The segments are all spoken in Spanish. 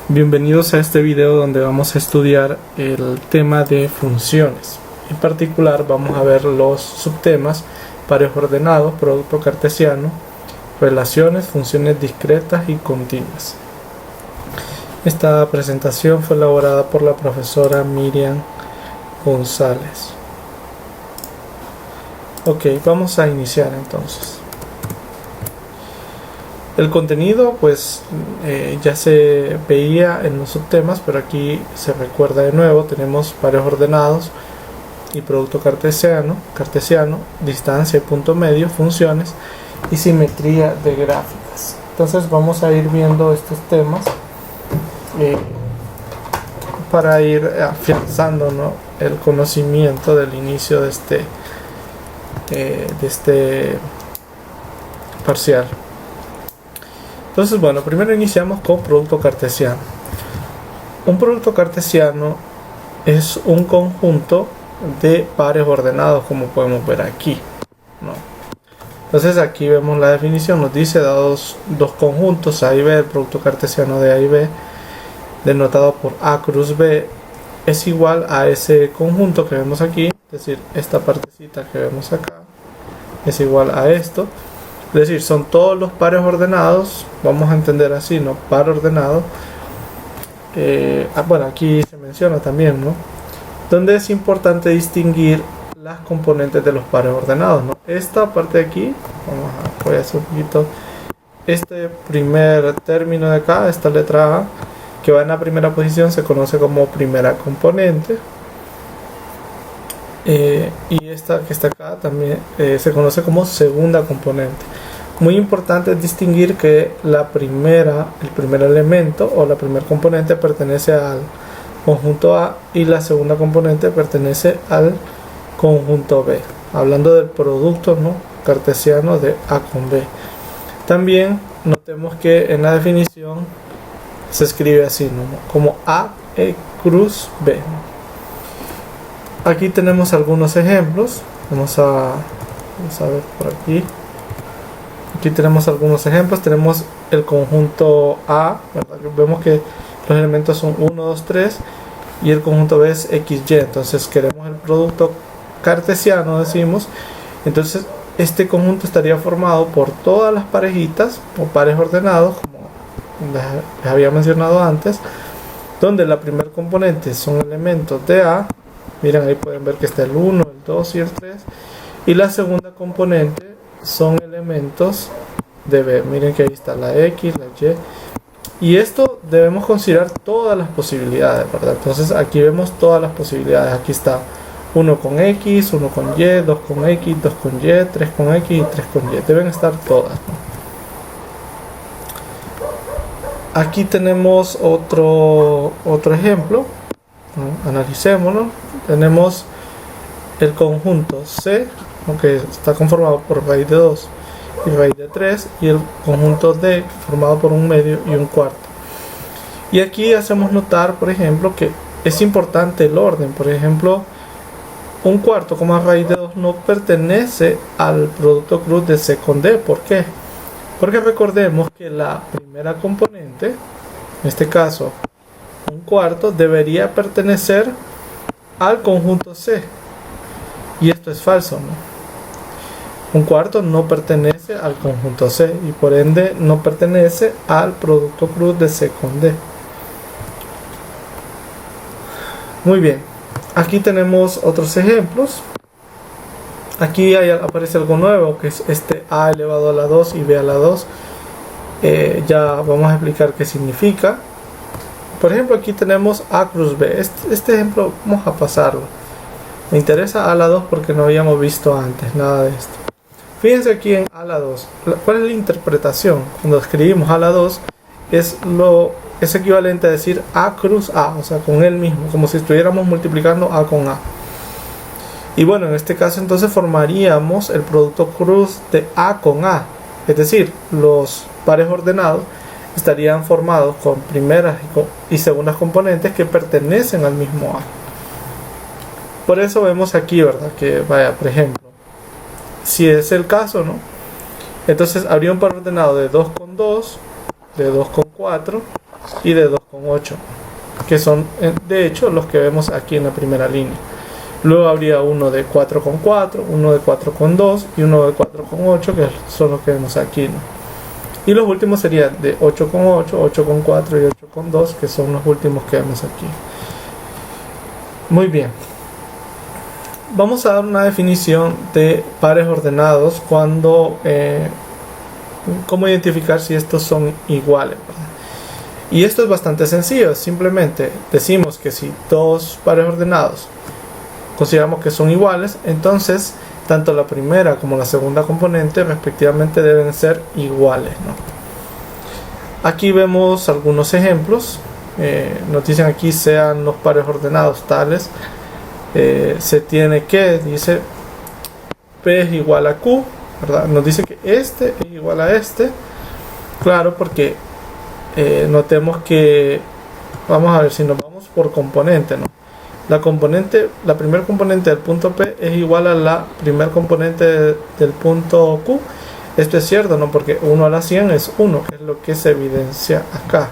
Bienvenidos a este video donde vamos a estudiar el tema de funciones. En particular vamos a ver los subtemas: pares ordenados, producto cartesiano, relaciones, funciones discretas y continuas. Esta presentación fue elaborada por la profesora Miriam González. Ok, vamos a iniciar entonces. El contenido pues ya se veía en los subtemas, pero aquí se recuerda de nuevo. Tenemos pares ordenados y producto cartesiano, distancia y punto medio, funciones y simetría de gráficas. Entonces vamos a ir viendo estos temas para ir afianzando, ¿no?, el conocimiento del inicio de este parcial. Entonces, bueno, primero iniciamos con producto cartesiano. Un producto cartesiano es un conjunto de pares ordenados, como podemos ver aquí, ¿no? Entonces aquí vemos la definición, nos dice dados dos conjuntos A y B, el producto cartesiano de A y B, denotado por A cruz B, es igual a ese conjunto que vemos aquí, es decir, esta partecita que vemos acá es igual a esto. Es decir, son todos los pares ordenados, vamos a entender así, ¿no? Par ordenado. Bueno, aquí se menciona también, ¿no?, donde es importante distinguir las componentes de los pares ordenados, ¿no? Esta parte de aquí, voy a hacer un poquito, este primer término de acá, esta letra A, que va en la primera posición, se conoce como primera componente. Y esta que está acá también se conoce como segunda componente. Muy importante es distinguir que el primer elemento o la primera componente pertenece al conjunto A y la segunda componente pertenece al conjunto B, hablando del producto, ¿no?, cartesiano de A con B. También notemos que en la definición se escribe así, ¿no?, como A cruz B, ¿no? Aquí tenemos algunos ejemplos. Vamos a ver por aquí. Aquí tenemos algunos ejemplos. Tenemos el conjunto A, ¿verdad? Vemos que los elementos son 1, 2, 3 y el conjunto B es XY. Entonces queremos el producto cartesiano, decimos. Entonces este conjunto estaría formado por todas las parejitas o pares ordenados, como les había mencionado antes, donde la primera componente son elementos de A. Miren, ahí pueden ver que está el 1, el 2 y el 3. Y la segunda componente son elementos de B. Miren que ahí está la X, la Y. Y esto debemos considerar todas las posibilidades, ¿verdad? Entonces aquí vemos todas las posibilidades. Aquí está 1 con X, 1 con Y, 2 con X, 2 con Y, 3 con X y 3 con Y. Deben estar todas, ¿no? Aquí tenemos otro ejemplo. Analicémoslo. Tenemos el conjunto C, que está conformado por raíz de 2 y raíz de 3, y el conjunto D formado por un medio y un cuarto. Y aquí hacemos notar, por ejemplo, que es importante el orden. Por ejemplo, un cuarto como raíz de 2 no pertenece al producto cruz de C con D. ¿Por qué? Porque recordemos que la primera componente, en este caso un cuarto, debería pertenecer al conjunto C, y esto es falso, ¿no? Un cuarto no pertenece al conjunto C y por ende no pertenece al producto cruz de C con D. Muy bien, aquí tenemos otros ejemplos. Aquí aparece algo nuevo, que es este A elevado a la 2 y B a la 2. Ya vamos a explicar qué significa. Por ejemplo, aquí tenemos A cruz B. Este ejemplo vamos a pasarlo. Me interesa A a la 2 porque no habíamos visto antes nada de esto. Fíjense aquí en A a la 2. ¿Cuál es la interpretación? Cuando escribimos A a la 2 es equivalente a decir A cruz A, o sea, con él mismo, como si estuviéramos multiplicando A con A. Y bueno, en este caso entonces formaríamos el producto cruz de A con A. Es decir, los pares ordenados estarían formados con primeras y segundas componentes que pertenecen al mismo A. Por eso vemos aquí, ¿verdad?, que vaya, por ejemplo, si es el caso, ¿no?, entonces habría un par ordenado de 2 con 2, de 2 con 4, y de 2,8, que son de hecho los que vemos aquí en la primera línea. Luego habría uno de 4,4, uno de 4,2 y uno de 4,8, que son los que vemos aquí, ¿no? Y los últimos serían de 8,8, 8,4 y 8,2, que son los últimos que vemos aquí. Muy bien. Vamos a dar una definición de pares ordenados cuando cómo identificar si estos son iguales, ¿verdad? Y esto es bastante sencillo. Simplemente decimos que si dos pares ordenados consideramos que son iguales, entonces tanto la primera como la segunda componente respectivamente deben ser iguales, ¿no? Aquí vemos algunos ejemplos. Nos dicen aquí sean los pares ordenados tales. Se tiene que, dice P es igual a Q, ¿verdad? Nos dice que este es igual a este. Claro, porque notemos que, vamos a ver si nos vamos por componente, ¿no? La primera componente del punto P es igual a la primera componente del punto Q. Esto es cierto, ¿no? Porque 1 a la 100 es 1, que es lo que se evidencia acá.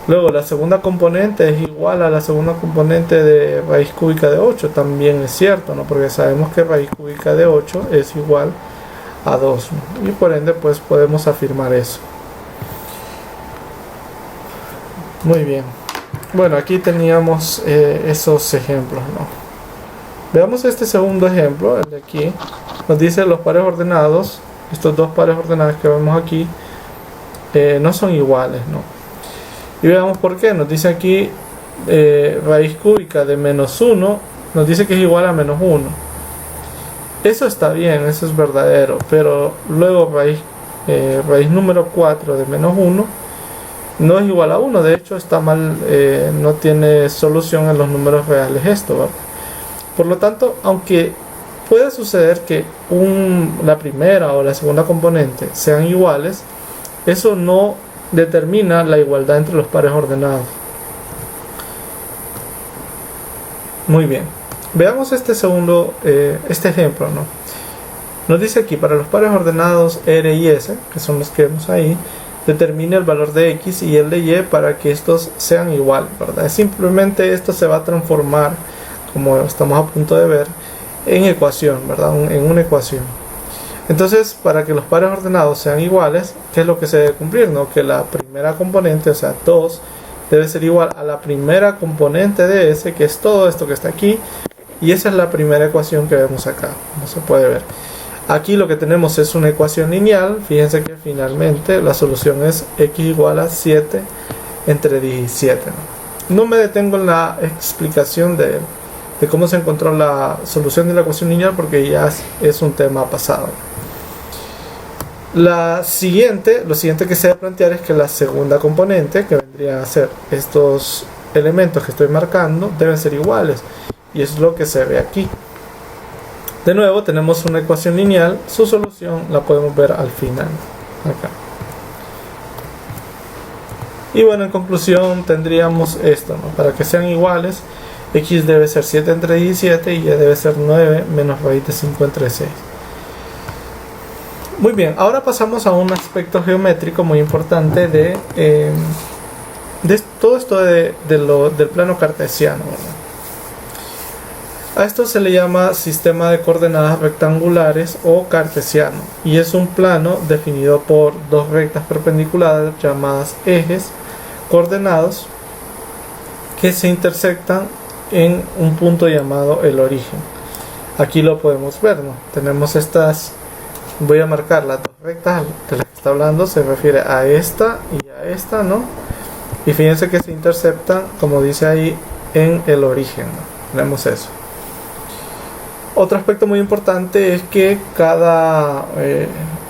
Luego la segunda componente es igual a la segunda componente de raíz cúbica de 8. También es cierto, ¿no? Porque sabemos que raíz cúbica de 8 es igual a 2, ¿no? Y por ende pues podemos afirmar eso. Muy bien. Bueno, aquí teníamos esos ejemplos, ¿no? Veamos este segundo ejemplo, el de aquí. Nos dice los pares ordenados, estos dos pares ordenados que vemos aquí, no son iguales, ¿no? Y veamos por qué. Nos dice aquí raíz cúbica de menos 1, nos dice que es igual a menos 1. Eso está bien, eso es verdadero, pero luego raíz número 4 de menos 1 no es igual a 1, de hecho está mal, no tiene solución en los números reales esto, ¿verdad? Por lo tanto, aunque puede suceder que la primera o la segunda componente sean iguales, eso no determina la igualdad entre los pares ordenados. Muy bien, veamos este ejemplo, ¿no? Nos dice aquí, para los pares ordenados R y S, que son los que vemos ahí, determine el valor de X y el de Y para que estos sean iguales, ¿verdad? Simplemente esto se va a transformar, como estamos a punto de ver, en ecuación, ¿verdad? En una ecuación. Entonces, para que los pares ordenados sean iguales, ¿qué es lo que se debe cumplir? ¿No? Que la primera componente, o sea, 2, debe ser igual a la primera componente de S, que es todo esto que está aquí, y esa es la primera ecuación que vemos acá, como se puede ver. Aquí lo que tenemos es una ecuación lineal. Fíjense que finalmente la solución es x igual a 7 entre 17. No me detengo en la explicación de cómo se encontró la solución de la ecuación lineal porque ya es un tema pasado. Lo siguiente que se debe plantear es que la segunda componente, que vendría a ser estos elementos que estoy marcando, deben ser iguales. Y es lo que se ve aquí. De nuevo tenemos una ecuación lineal, su solución la podemos ver al final, acá. Y bueno, en conclusión tendríamos esto, ¿no? Para que sean iguales, x debe ser 7 entre 17 y y debe ser 9 menos raíz de 5 entre 6. Muy bien, ahora pasamos a un aspecto geométrico muy importante de todo esto del plano cartesiano, ¿verdad? A esto se le llama sistema de coordenadas rectangulares o cartesiano, y es un plano definido por dos rectas perpendiculares llamadas ejes coordenados que se intersectan en un punto llamado el origen. Aquí lo podemos ver, ¿no? Tenemos estas, voy a marcar las dos rectas de las que está hablando, se refiere a esta y a esta, ¿no? Y fíjense que se interceptan, como dice ahí, en el origen, ¿no? Tenemos eso. Otro aspecto muy importante es que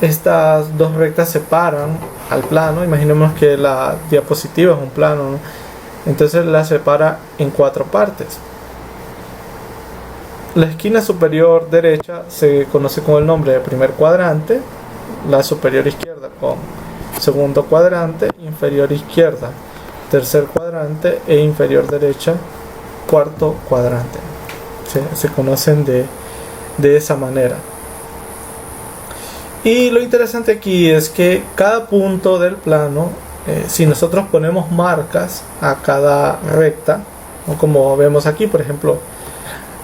estas dos rectas separan al plano. Imaginemos que la diapositiva es un plano, ¿no? Entonces la separa en 4 partes. La esquina superior derecha se conoce con el nombre de primer cuadrante, la superior izquierda con segundo cuadrante, inferior izquierda tercer cuadrante e inferior derecha cuarto cuadrante. Se conocen de esa manera. Y lo interesante aquí es que cada punto del plano si nosotros ponemos marcas a cada recta, ¿no? Como vemos aquí, por ejemplo,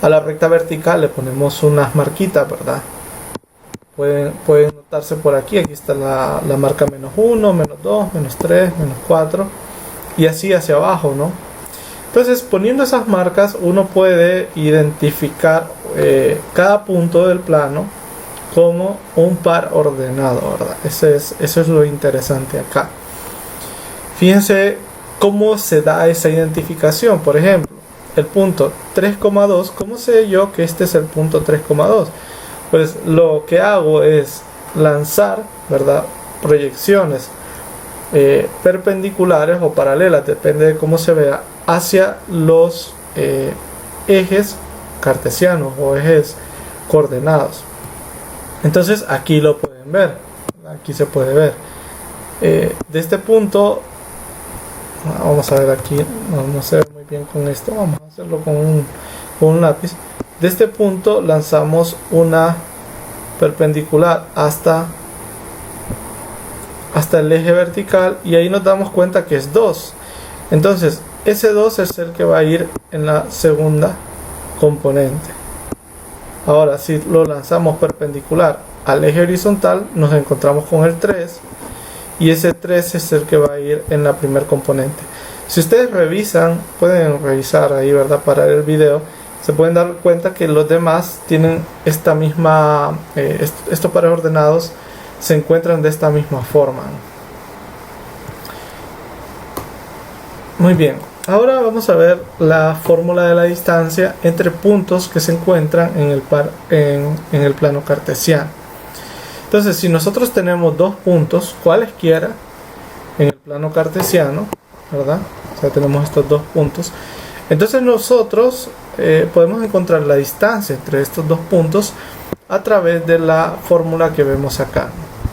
a la recta vertical le ponemos unas marquitas, ¿verdad? Pueden notarse por aquí. Aquí está la marca -1, -2, -3, -4 y así hacia abajo, ¿no? Entonces, poniendo esas marcas, uno puede identificar cada punto del plano como un par ordenado, ¿verdad? Eso es lo interesante acá. Fíjense cómo se da esa identificación. Por ejemplo, el punto 3,2, ¿cómo sé yo que este es el punto 3,2? Pues lo que hago es lanzar, ¿verdad?, proyecciones perpendiculares o paralelas, depende de cómo se vea, hacia los ejes cartesianos o ejes coordenados. Entonces aquí lo pueden ver, aquí se puede ver. De este punto, vamos a ver aquí, no se ve muy bien con esto, vamos a hacerlo con un lápiz. De este punto lanzamos una perpendicular hasta el eje vertical y ahí nos damos cuenta que es 2. Entonces ese 2 es el que va a ir en la segunda componente. Ahora, si lo lanzamos perpendicular al eje horizontal, nos encontramos con el 3 y ese 3 es el que va a ir en la primera componente. Si ustedes revisan, pueden revisar ahí, ¿verdad?, para el video, se pueden dar cuenta que los demás tienen esta misma, estos pares ordenados se encuentran de esta misma forma. Muy bien, ahora vamos a ver la fórmula de la distancia entre puntos que se encuentran en el plano cartesiano. Entonces, si nosotros tenemos dos puntos, cualesquiera, en el plano cartesiano, ¿verdad? O sea, tenemos estos dos puntos. Entonces nosotros podemos encontrar la distancia entre estos dos puntos a través de la fórmula que vemos acá,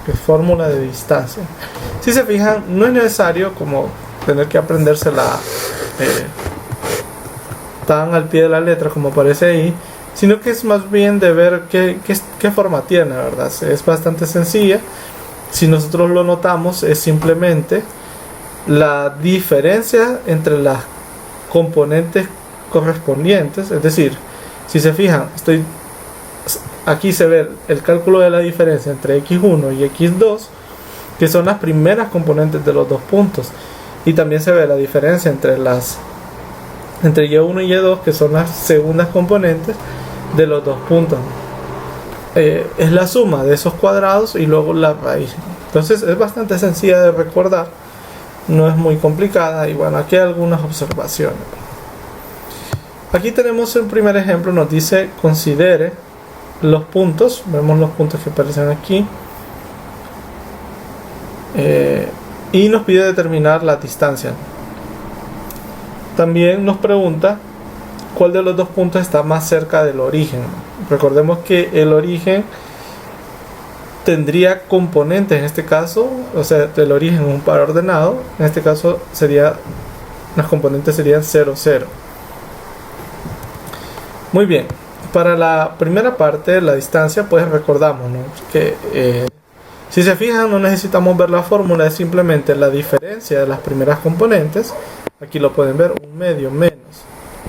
que es fórmula de distancia. Si se fijan, no es necesario como tener que aprendérsela tan al pie de la letra como aparece ahí, sino que es más bien de ver qué forma tiene, ¿verdad? Es bastante sencilla. Si nosotros lo notamos, es simplemente la diferencia entre las componentes correspondientes. Es decir, si se fijan, aquí se ve el cálculo de la diferencia entre x1 y x2, que son las primeras componentes de los dos puntos, y también se ve la diferencia entre y1 y y2, que son las segundas componentes de los dos puntos. Es la suma de esos cuadrados y luego la raíz. Entonces es bastante sencilla de recordar, no es muy complicada. Y bueno, aquí hay algunas observaciones. Aquí tenemos el primer ejemplo, nos dice considere los puntos. Vemos los puntos que aparecen aquí y nos pide determinar la distancia. También nos pregunta cuál de los dos puntos está más cerca del origen. Recordemos que el origen tendría componentes, en este caso, o sea, el origen es un par ordenado, en este caso las componentes serían 0, 0. Muy bien, para la primera parte, la distancia, pues recordamos, ¿no?, que si se fijan, no necesitamos ver la fórmula, es simplemente la diferencia de las primeras componentes. Aquí lo pueden ver, un medio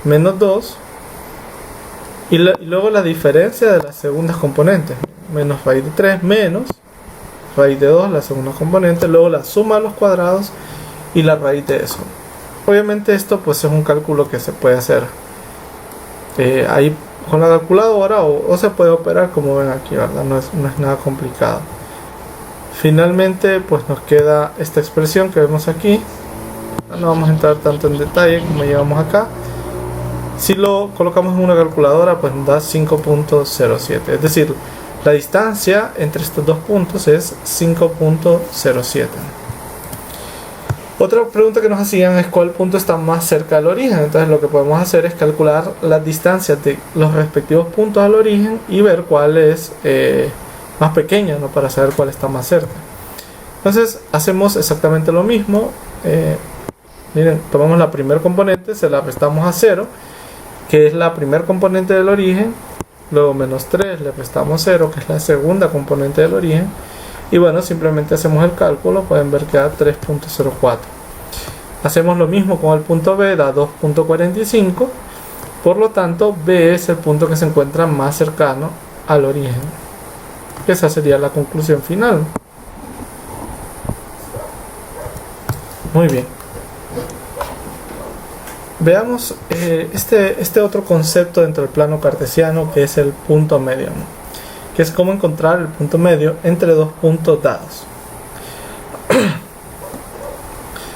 menos 2, y luego la diferencia de las segundas componentes, menos raíz de 3 menos raíz de 2, la segunda componente, luego la suma de los cuadrados y la raíz de eso. Obviamente esto pues es un cálculo que se puede hacer ahí con la calculadora o se puede operar como ven aquí, ¿verdad? No es nada complicado. Finalmente pues nos queda esta expresión que vemos aquí. No vamos a entrar tanto en detalle como llevamos acá. Si lo colocamos en una calculadora, pues nos da 5.07. Es decir, la distancia entre estos dos puntos es 5.07. Otra pregunta que nos hacían es cuál punto está más cerca del origen. Entonces lo que podemos hacer es calcular las distancias de los respectivos puntos al origen y ver cuál es más pequeña, ¿no?, para saber cuál está más cerca. Entonces hacemos exactamente lo mismo. Miren, tomamos la primera componente, se la restamos a 0, que es la primera componente del origen. Luego menos 3, le restamos 0, que es la segunda componente del origen. Y bueno, simplemente hacemos el cálculo, pueden ver que da 3.04. Hacemos lo mismo con el punto B, da 2.45. Por lo tanto, B es el punto que se encuentra más cercano al origen. Esa sería la conclusión final. Muy bien. Veamos este otro concepto dentro del plano cartesiano, que es el punto medio, ¿no? Que es cómo encontrar el punto medio entre dos puntos dados.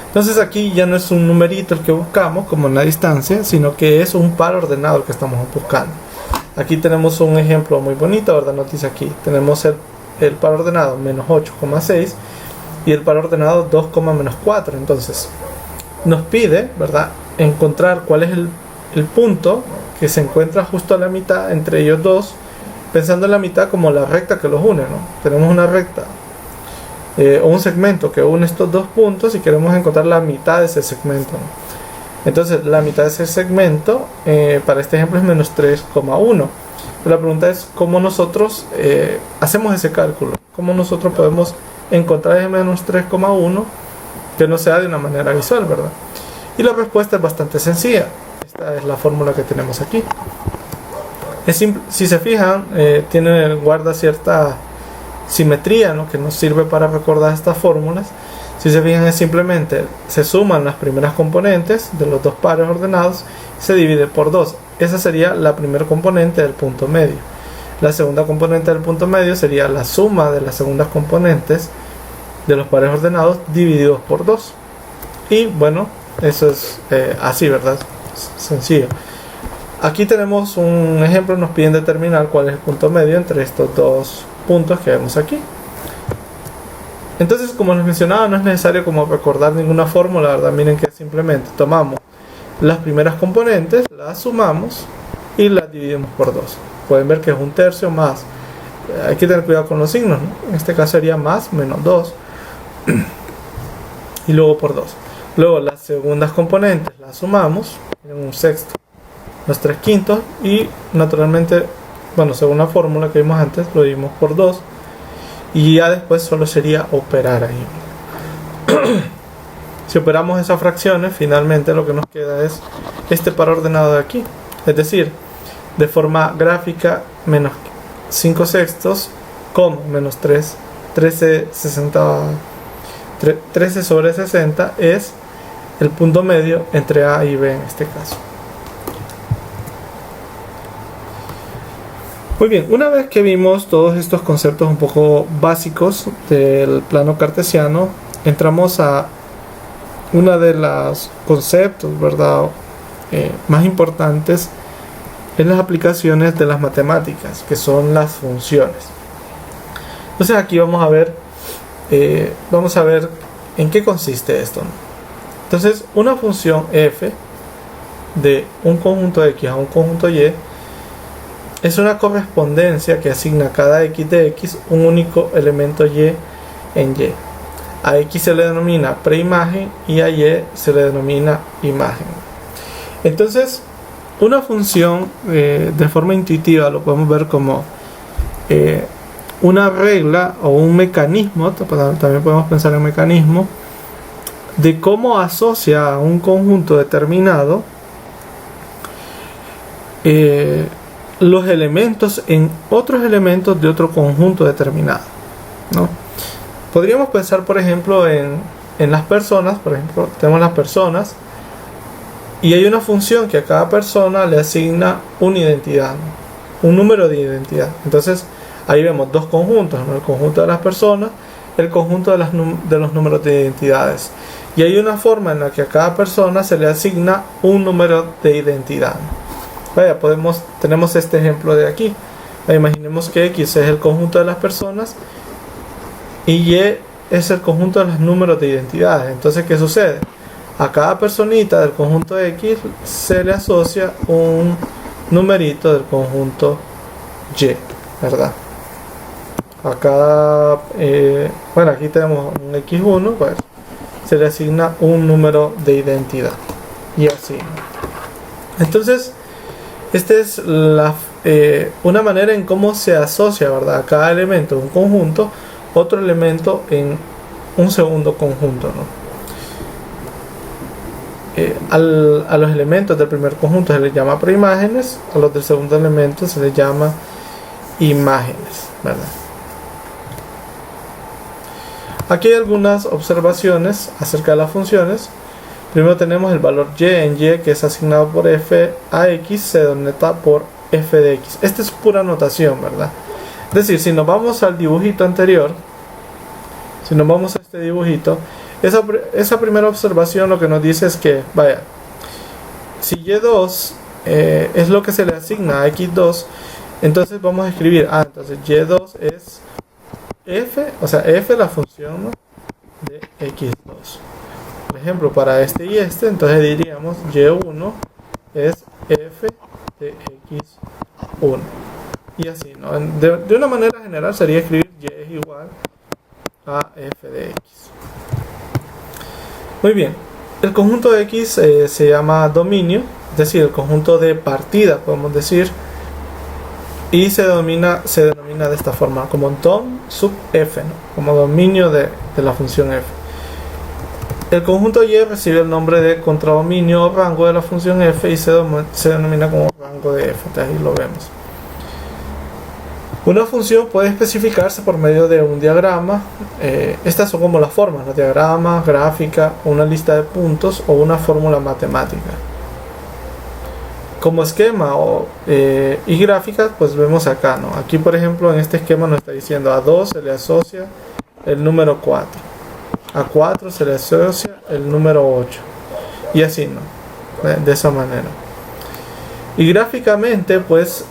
Entonces aquí ya no es un numerito el que buscamos como en la distancia, sino que es un par ordenado el que estamos buscando. Aquí tenemos un ejemplo muy bonito, ¿verdad? Nos dice aquí, tenemos el par ordenado menos 8,6 y el par ordenado 2, menos 4. Entonces nos pide, ¿verdad?, encontrar cuál es el punto que se encuentra justo a la mitad entre ellos dos, pensando en la mitad como la recta que los une, ¿no? Tenemos una recta o un segmento que une estos dos puntos y queremos encontrar la mitad de ese segmento, ¿no? Entonces la mitad de ese segmento para este ejemplo es menos 3,1. La pregunta es cómo nosotros hacemos ese cálculo, cómo nosotros podemos encontrar ese menos 3,1 que no sea de una manera visual, ¿verdad? Y la respuesta es bastante sencilla. Esta es la fórmula que tenemos aquí. Es simple, si se fijan, guarda cierta simetría, ¿no?, que nos sirve para recordar estas fórmulas. Si se fijan, es simplemente se suman las primeras componentes de los dos pares ordenados y se divide por 2. Esa sería la primera componente del punto medio. La segunda componente del punto medio sería la suma de las segundas componentes de los pares ordenados divididos por 2. Y bueno, eso es así, ¿verdad? Sencillo. Aquí tenemos un ejemplo, nos piden determinar cuál es el punto medio entre estos dos puntos que vemos aquí. Entonces, como les mencionaba, no es necesario como recordar ninguna fórmula, ¿verdad? Miren que simplemente tomamos las primeras componentes, las sumamos y las dividimos por 2. Pueden ver que es un tercio más. Hay que tener cuidado con los signos, ¿no? En este caso sería más menos 2 y luego por 2. Luego las segundas componentes las sumamos en un sexto, los 3/5 y naturalmente, bueno, según la fórmula que vimos antes, lo dividimos por 2 y ya después solo sería operar ahí. Si operamos esas fracciones, finalmente lo que nos queda es este par ordenado de aquí, es decir, de forma gráfica, menos 5 sextos, menos 13 sobre 60 es el punto medio entre A y B en este caso. Muy bien, una vez que vimos todos estos conceptos un poco básicos del plano cartesiano, entramos a una de los conceptos, ¿verdad?, más importantes en las aplicaciones de las matemáticas, que son las funciones. Entonces aquí vamos a ver en qué consiste esto, ¿no? Entonces, una función f de un conjunto x a un conjunto y es una correspondencia que asigna a cada x de x un único elemento y en y. A x se le denomina preimagen y a y se le denomina imagen. Entonces, una función de forma intuitiva lo podemos ver como una regla o un mecanismo, también podemos pensar en mecanismo, de cómo asocia a un conjunto determinado los elementos en otros elementos de otro conjunto determinado, ¿no? Podríamos pensar, por ejemplo, en las personas. Por ejemplo, tenemos las personas y hay una función que a cada persona le asigna una identidad, ¿no?, un número de identidad. Entonces ahí vemos dos conjuntos, ¿no?, el conjunto de las personas, el conjunto de los números de identidades. Y hay una forma en la que a cada persona se le asigna un número de identidad. Vaya, tenemos este ejemplo de aquí. Imaginemos que X es el conjunto de las personas y Y es el conjunto de los números de identidades. Entonces, ¿qué sucede? A cada personita del conjunto X se le asocia un numerito del conjunto Y, ¿verdad? A cada, aquí tenemos un X1, pues se le asigna un número de identidad y así. Entonces, esta es una manera en cómo se asocia, ¿verdad?, a cada elemento de un conjunto otro elemento en un segundo conjunto, ¿no? A los elementos del primer conjunto se les llama preimágenes, a los del segundo elemento se les llama imágenes, ¿verdad? Aquí hay algunas observaciones acerca de las funciones. Primero tenemos el valor y en y, que es asignado por f a x, se denota por f de x. Esta es pura notación, ¿verdad? Es decir, si nos vamos al dibujito anterior, si nos vamos a este dibujito, esa primera observación lo que nos dice es que, vaya, si y2 es lo que se le asigna a x2, entonces vamos a escribir, entonces y2 es f, o sea, f la función, ¿no?, de x2. Por ejemplo, para este y este, entonces diríamos y1 es f de x1. Y así, ¿no? De una manera general sería escribir y es igual a f de x. Muy bien, el conjunto de x se llama dominio, es decir, el conjunto de partida, podemos decir, y se denomina de esta forma, como dom sub f, ¿no?, como dominio de la función f. El conjunto y recibe el nombre de contradominio o rango de la función f y se denomina como rango de f, entonces ahí lo vemos. Una función puede especificarse por medio de un diagrama. Estas son como las formas, ¿no?, diagrama, gráfica, una lista de puntos o una fórmula matemática. Como esquema y gráficas, pues vemos acá, ¿no? Aquí, por ejemplo, en este esquema nos está diciendo a 2 se le asocia el número 4, a 4 se le asocia el número 8, y así, ¿no? De esa manera. Y gráficamente, pues,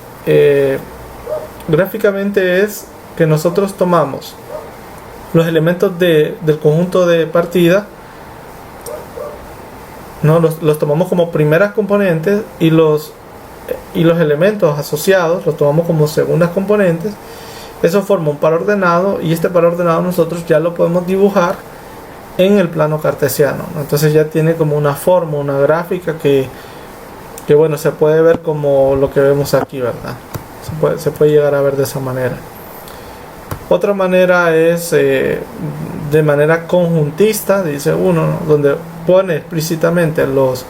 gráficamente es que nosotros tomamos los elementos del conjunto de partida, ¿no? Los tomamos como primeras componentes y los elementos asociados los tomamos como segundas componentes. Eso forma un par ordenado y este par ordenado nosotros ya lo podemos dibujar en el plano cartesiano, ¿no? Entonces ya tiene como una forma, una gráfica que bueno, se puede ver como lo que vemos aquí, ¿verdad? Se puede llegar a ver de esa manera. Otra manera es de manera conjuntista, dice uno, ¿no?, donde pone explícitamente los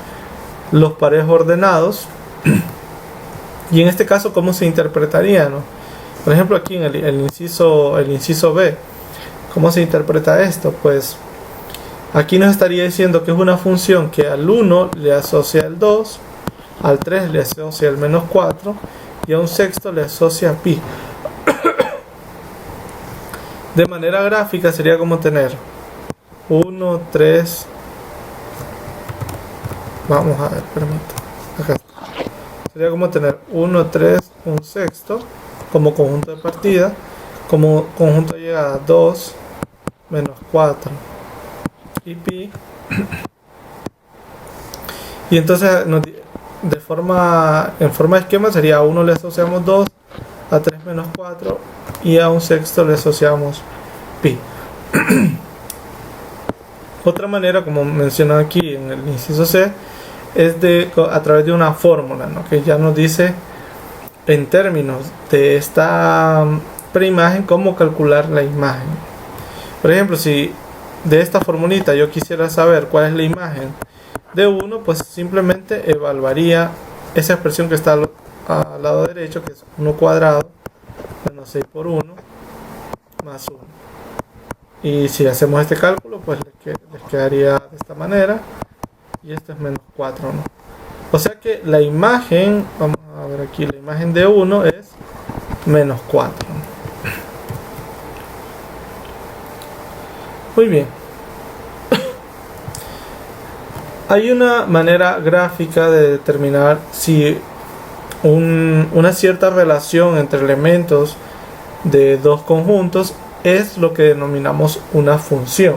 pares ordenados. Y en este caso, ¿cómo se interpretaría, no? Por ejemplo, aquí en el inciso B, ¿cómo se interpreta esto? Pues aquí nos estaría diciendo que es una función que al 1 le asocia el 2, al 3 le asocia el menos 4 y a un sexto le asocia pi. De manera gráfica sería como tener 1, 3, vamos a ver, permítame, acá sería como tener 1, 3, un sexto como conjunto de partida, como conjunto de llegada 2, menos 4 y pi. Y entonces en forma de esquema sería a 1 le asociamos 2, a 3 menos 4 y a un sexto le asociamos pi. Otra manera, como mencionado aquí en el inciso C, es a través de una fórmula, ¿no?, que ya nos dice en términos de esta preimagen cómo calcular la imagen. Por ejemplo, si de esta formulita yo quisiera saber cuál es la imagen de 1, pues simplemente evaluaría esa expresión que está al lado derecho, que es 1 cuadrado menos 6 por 1 más 1. Y si hacemos este cálculo, pues les quedaría de esta manera, y esto es menos 4, ¿no? O sea que la imagen, vamos a ver aquí, la imagen de 1 es menos 4. Muy bien. Hay una manera gráfica de determinar si una cierta relación entre elementos de dos conjuntos es lo que denominamos una función.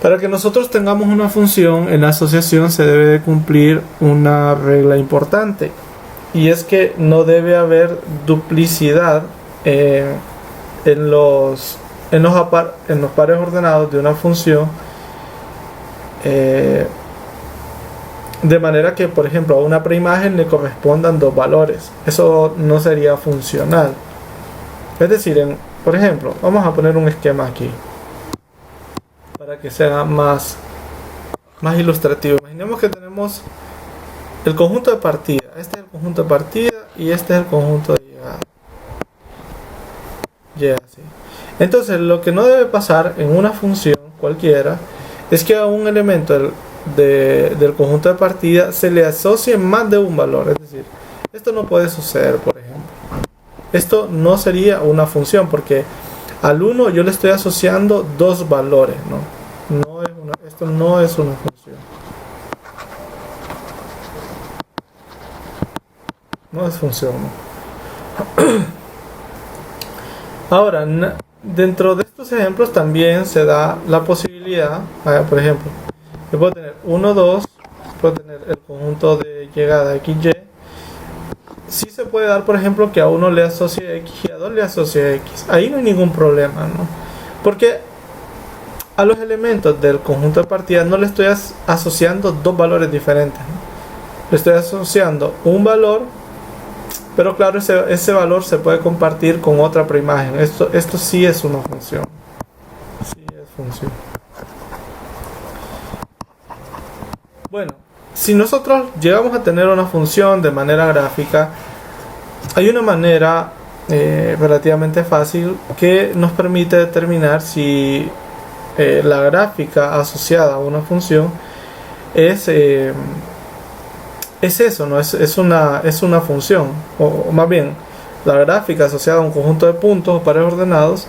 Para que nosotros tengamos una función en la asociación se debe de cumplir una regla importante, y es que no debe haber duplicidad en los pares ordenados de una función, de manera que, por ejemplo, a una preimagen le correspondan dos valores. Eso no sería funcional. Es decir, Por ejemplo, vamos a poner un esquema aquí para que sea más ilustrativo. Imaginemos que tenemos el conjunto de partida. Este es el conjunto de partida y este es el conjunto de llegada. Y así. Entonces, lo que no debe pasar en una función cualquiera es que a un elemento del conjunto de partida se le asocie más de un valor. Es decir, esto no puede suceder, por ejemplo. Esto no sería una función porque al 1 yo le estoy asociando dos valores, ¿no? Esto no es una función. No es función, ¿no? Ahora, dentro de estos ejemplos también se da la posibilidad, por ejemplo, yo puedo tener 1, 2, puedo tener el conjunto de llegada XY. Sí se puede dar, por ejemplo, que a uno le asocie X y a 2 le asocie X. Ahí no hay ningún problema, ¿no? Porque a los elementos del conjunto de partida no le estoy asociando dos valores diferentes, ¿no? Le estoy asociando un valor, pero claro, ese valor se puede compartir con otra preimagen. Esto sí es una función. Sí es función. Bueno, si nosotros llegamos a tener una función de manera gráfica, hay una manera relativamente fácil que nos permite determinar si la gráfica asociada a una función es eso, ¿no? Es una función, o más bien, la gráfica asociada a un conjunto de puntos o pares ordenados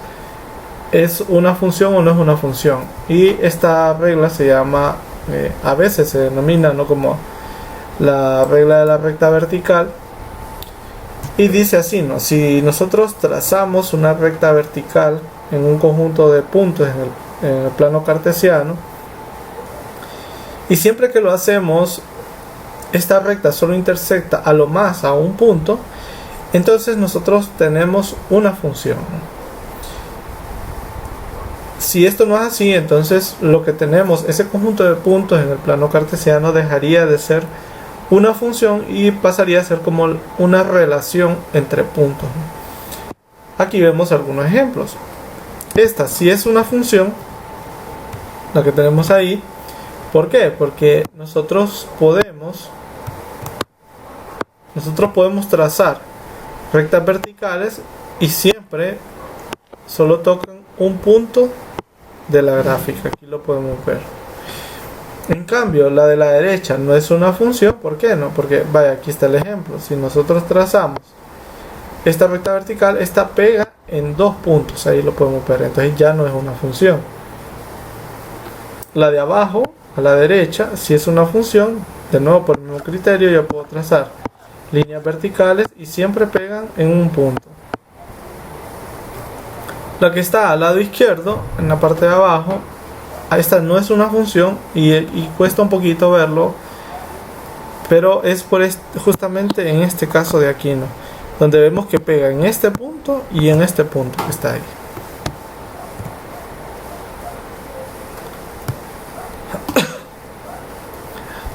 es una función o no es una función. Y esta regla se llama, a veces se denomina, ¿no?, como la regla de la recta vertical, y dice así, ¿no? Si nosotros trazamos una recta vertical en un conjunto de puntos en el plano cartesiano, y siempre que lo hacemos esta recta solo intersecta a lo más a un punto, entonces nosotros tenemos una función. Si esto no es así, entonces lo que tenemos, ese conjunto de puntos en el plano cartesiano, dejaría de ser una función y pasaría a ser como una relación entre puntos. Aquí vemos algunos ejemplos. Esta sí es una función, la que tenemos ahí. ¿Por qué? Porque nosotros podemos trazar rectas verticales y siempre solo tocan un punto de la gráfica. Aquí lo podemos ver. En cambio, la de la derecha no es una función. ¿Por qué no? Porque, vaya, aquí está el ejemplo. Si nosotros trazamos esta recta vertical, esta pega en dos puntos. Ahí lo podemos ver. Entonces ya no es una función. La de abajo, a la derecha, si es una función. De nuevo, por el mismo criterio, yo puedo trazar líneas verticales y siempre pegan en un punto. La que está al lado izquierdo, en la parte de abajo, esta no es una función y cuesta un poquito verlo, pero es justamente en este caso de aquí, ¿no?, donde vemos que pega en este punto y en este punto que está ahí.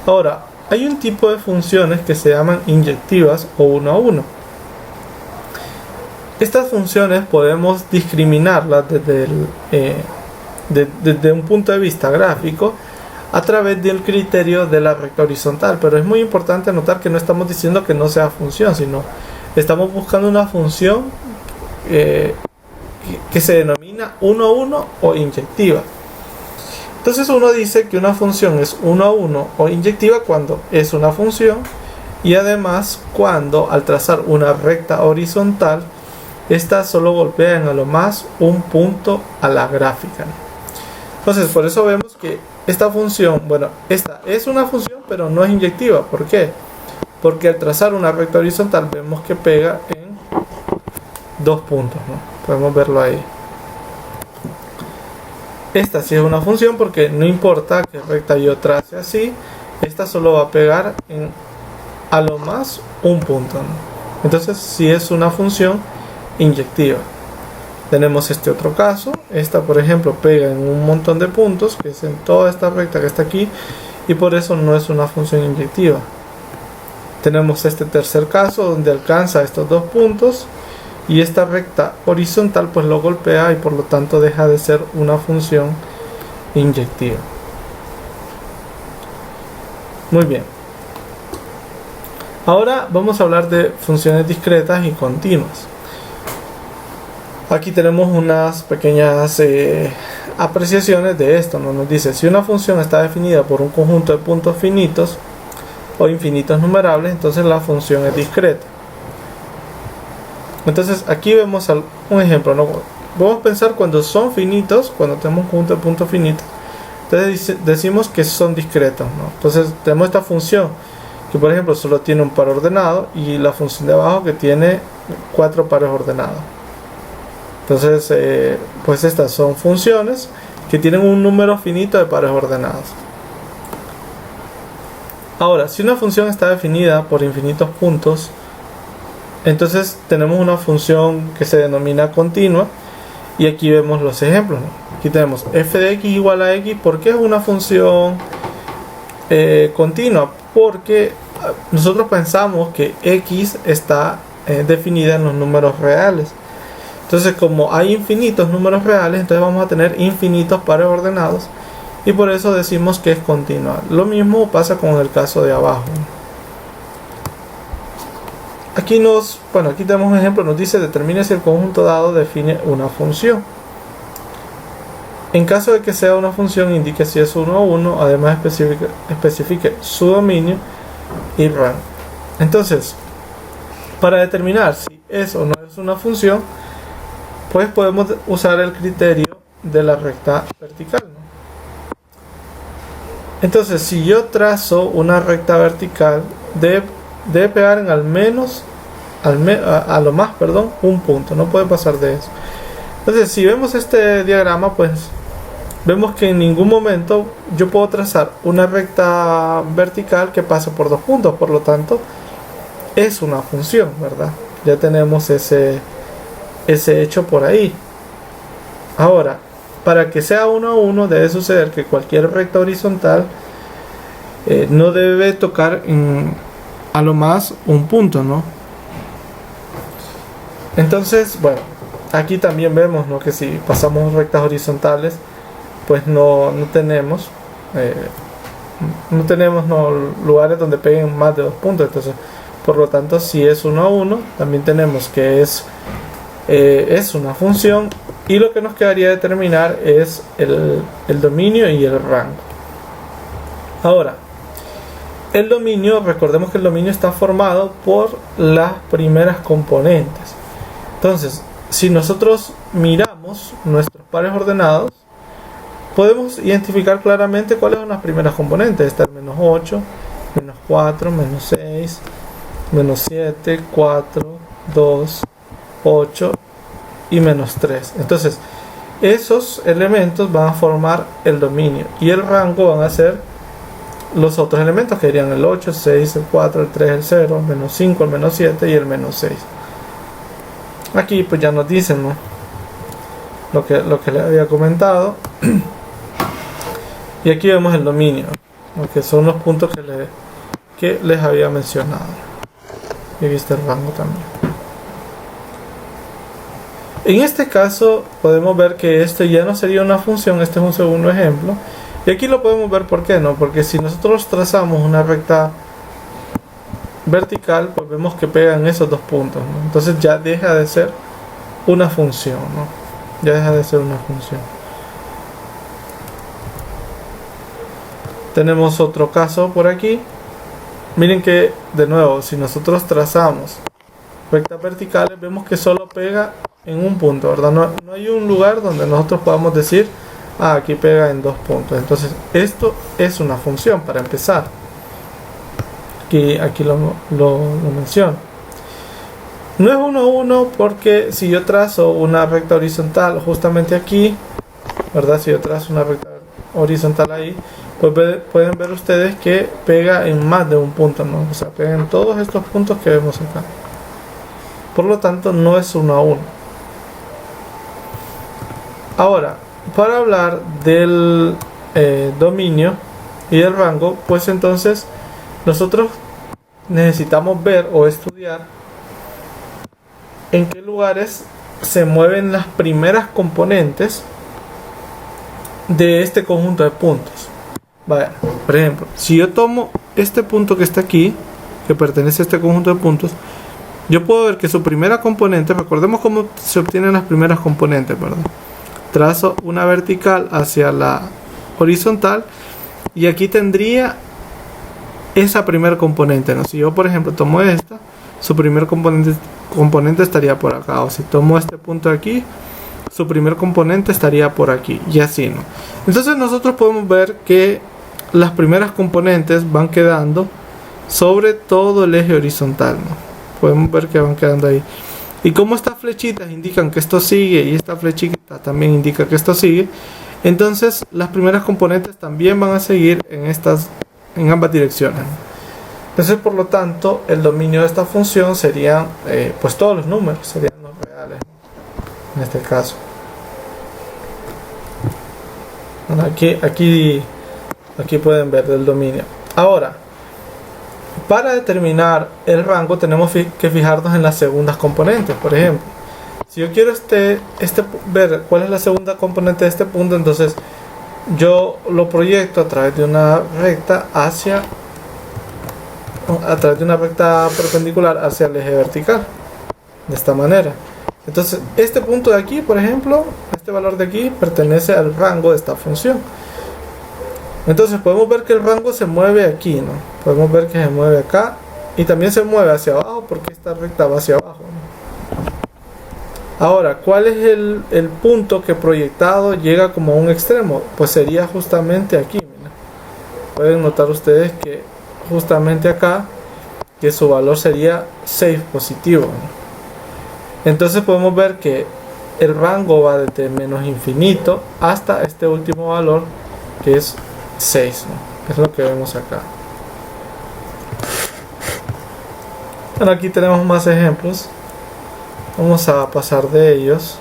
Ahora, hay un tipo de funciones que se llaman inyectivas o 1 a 1. Estas funciones podemos discriminarlas desde un punto de vista gráfico a través del criterio de la recta horizontal, pero es muy importante notar que no estamos diciendo que no sea función, sino estamos buscando una función que se denomina 1 a 1 o inyectiva. Entonces uno dice que una función es 1 a 1 o inyectiva cuando es una función, y además cuando al trazar una recta horizontal esta solo golpea a lo más un punto a la gráfica. Entonces por eso vemos que esta función, bueno, esta es una función pero no es inyectiva. ¿Por qué? Porque al trazar una recta horizontal vemos que pega en dos puntos, ¿no? Podemos verlo ahí. Esta sí es una función porque no importa qué recta yo trace así, esta solo va a pegar en a lo más un punto, ¿no? Entonces sí es una función inyectiva. Tenemos este otro caso. Esta, por ejemplo, pega en un montón de puntos, que es en toda esta recta que está aquí, y por eso no es una función inyectiva. Tenemos este tercer caso donde alcanza estos dos puntos y esta recta horizontal pues lo golpea y por lo tanto deja de ser una función inyectiva. Muy bien. Ahora vamos a hablar de funciones discretas y continuas. Aquí tenemos unas pequeñas apreciaciones de esto, ¿no? Nos dice, si una función está definida por un conjunto de puntos finitos o infinitos numerables, entonces la función es discreta. Entonces aquí vemos un ejemplo, ¿no? Vamos a pensar cuando son finitos, cuando tenemos un conjunto de puntos finitos, entonces decimos que son discretos, ¿no? Entonces tenemos esta función que por ejemplo solo tiene un par ordenado y la función de abajo que tiene 4 pares ordenados. Entonces pues estas son funciones que tienen un número finito de pares ordenados. Ahora, si una función está definida por infinitos puntos, entonces tenemos una función que se denomina continua y aquí vemos los ejemplos, ¿no? Aquí tenemos f de x igual a x. ¿Por qué es una función continua? Porque nosotros pensamos que x está definida en los números reales. Entonces como hay infinitos números reales, entonces vamos a tener infinitos pares ordenados y por eso decimos que es continua. Lo mismo pasa con el caso de abajo. Aquí tenemos un ejemplo, nos dice determine si el conjunto dado define una función. En caso de que sea una función, indique si es 1 o 1, además especifique su dominio y rango. Entonces, para determinar si es o no es una función, pues podemos usar el criterio de la recta vertical, ¿no? Entonces, si yo trazo una recta vertical, debe pegar en al menos, a lo más, un punto, no puede pasar de eso. Entonces, si vemos este diagrama, pues vemos que en ningún momento yo puedo trazar una recta vertical que pase por 2 puntos, por lo tanto, es una función, ¿verdad? Ya tenemos ese hecho por ahí. Ahora, para que sea 1 a 1 debe suceder que cualquier recta horizontal no debe tocar a lo más un punto, ¿no? Entonces, bueno, aquí también vemos, ¿no?, que si pasamos rectas horizontales, pues no tenemos lugares donde peguen más de 2 puntos. Entonces, por lo tanto, si es 1 a 1, también tenemos que es una función y lo que nos quedaría determinar es el dominio y el rango. Ahora, el dominio, recordemos que el dominio está formado por las primeras componentes. Entonces, si nosotros miramos nuestros pares ordenados, podemos identificar claramente cuáles son las primeras componentes. Está el menos 8, menos 4, menos 6, menos 7, 4, 2, 8 y menos 3. Entonces, esos elementos van a formar el dominio y el rango van a ser los otros elementos que serían el 8, el 6, el 4, el 3, el 0, el menos 5, el menos 7 y el menos 6. Aquí pues ya nos dicen, ¿no?, lo que les había comentado. Y aquí vemos el dominio, ¿no?, que son los puntos que les había mencionado. Y aquí está el rango también. En este caso podemos ver que este ya no sería una función, este es un segundo ejemplo. Y aquí lo podemos ver por qué, ¿no? Porque si nosotros trazamos una recta vertical, pues vemos que pegan esos 2 puntos, ¿no? Entonces ya deja de ser una función, ¿no? Ya deja de ser una función. Tenemos otro caso por aquí. Miren que, de nuevo, si nosotros trazamos rectas verticales, vemos que solo pega en un punto, ¿verdad? No hay un lugar donde nosotros podamos decir, aquí pega en 2 puntos. Entonces, esto es una función para empezar. Aquí lo menciono. No es 1 a 1 porque si yo trazo una recta horizontal justamente aquí, ¿verdad? Si yo trazo una recta horizontal ahí, pues pueden ver ustedes que pega en más de un punto, ¿no? O sea, pega en todos estos puntos que vemos acá. Por lo tanto, no es 1 a 1. Ahora, para hablar del dominio y del rango, pues entonces nosotros necesitamos ver o estudiar en qué lugares se mueven las primeras componentes de este conjunto de puntos. Vaya, por ejemplo, si yo tomo este punto que está aquí, que pertenece a este conjunto de puntos, yo puedo ver que su primera componente, recordemos cómo se obtienen las primeras componentes, ¿verdad? Trazo una vertical hacia la horizontal y aquí tendría esa primer componente, ¿no? Si yo, por ejemplo, tomo esta, su primer componente estaría por acá, o si tomo este punto de aquí, su primer componente estaría por aquí, y así, ¿no? Entonces nosotros podemos ver que las primeras componentes van quedando sobre todo el eje horizontal, ¿no? Podemos ver que van quedando ahí. Y como estas flechitas indican que esto sigue y esta flechita también indica que esto sigue, entonces las primeras componentes también van a seguir en ambas direcciones. Entonces, por lo tanto, el dominio de esta función serían pues todos los números, serían los reales, ¿no? En este caso. Bueno, aquí pueden ver el dominio. Ahora, para determinar el rango tenemos que fijarnos en las segundas componentes. Por ejemplo, si yo quiero ver cuál es la segunda componente de este punto, entonces yo lo proyecto a través de una recta perpendicular hacia el eje vertical, de esta manera. Entonces este punto de aquí, por ejemplo, este valor de aquí pertenece al rango de esta función. Entonces podemos ver que el rango se mueve aquí, ¿no? Podemos ver que se mueve acá y también se mueve hacia abajo porque esta recta va hacia abajo, ¿no? Ahora, ¿cuál es el punto que proyectado llega como a un extremo? Pues sería justamente aquí, mira. Pueden notar ustedes que justamente acá, que su valor sería 6 positivo, ¿no? Entonces podemos ver que el rango va desde menos infinito hasta este último valor que es 6, ¿no? Es lo que vemos acá. Bueno, aquí tenemos más ejemplos. Vamos a pasar de ellos.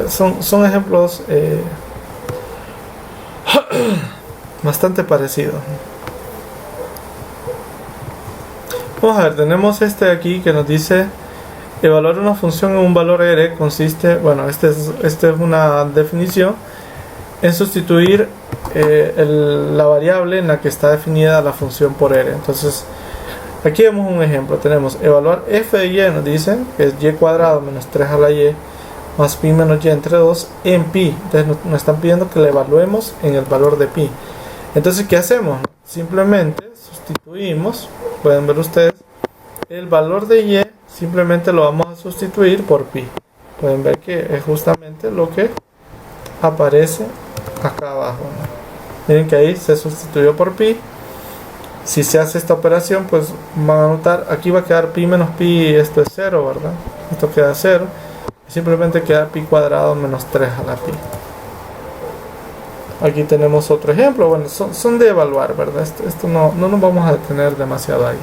Son ejemplos bastante parecidos. Vamos a ver, tenemos este de aquí que nos dice evaluar una función en un valor r consiste, bueno, esta es una definición, en sustituir la variable en la que está definida la función por r. Entonces aquí vemos un ejemplo, tenemos evaluar f de y, nos dicen que es y cuadrado menos 3 a la y más pi menos y entre 2 en pi. Entonces nos están pidiendo que la evaluemos en el valor de pi. Entonces, ¿qué hacemos? Simplemente sustituimos, pueden ver ustedes, el valor de y simplemente lo vamos a sustituir por pi. Pueden ver que es justamente lo que aparece acá abajo, ¿no? Miren que ahí se sustituyó por pi. Si se hace esta operación, pues van a notar, aquí va a quedar pi menos pi, esto es 0, ¿verdad? Esto queda 0. Simplemente queda pi cuadrado menos 3 a la pi. Aquí tenemos otro ejemplo. Bueno, son de evaluar, ¿verdad? Esto no nos vamos a detener demasiado ahí.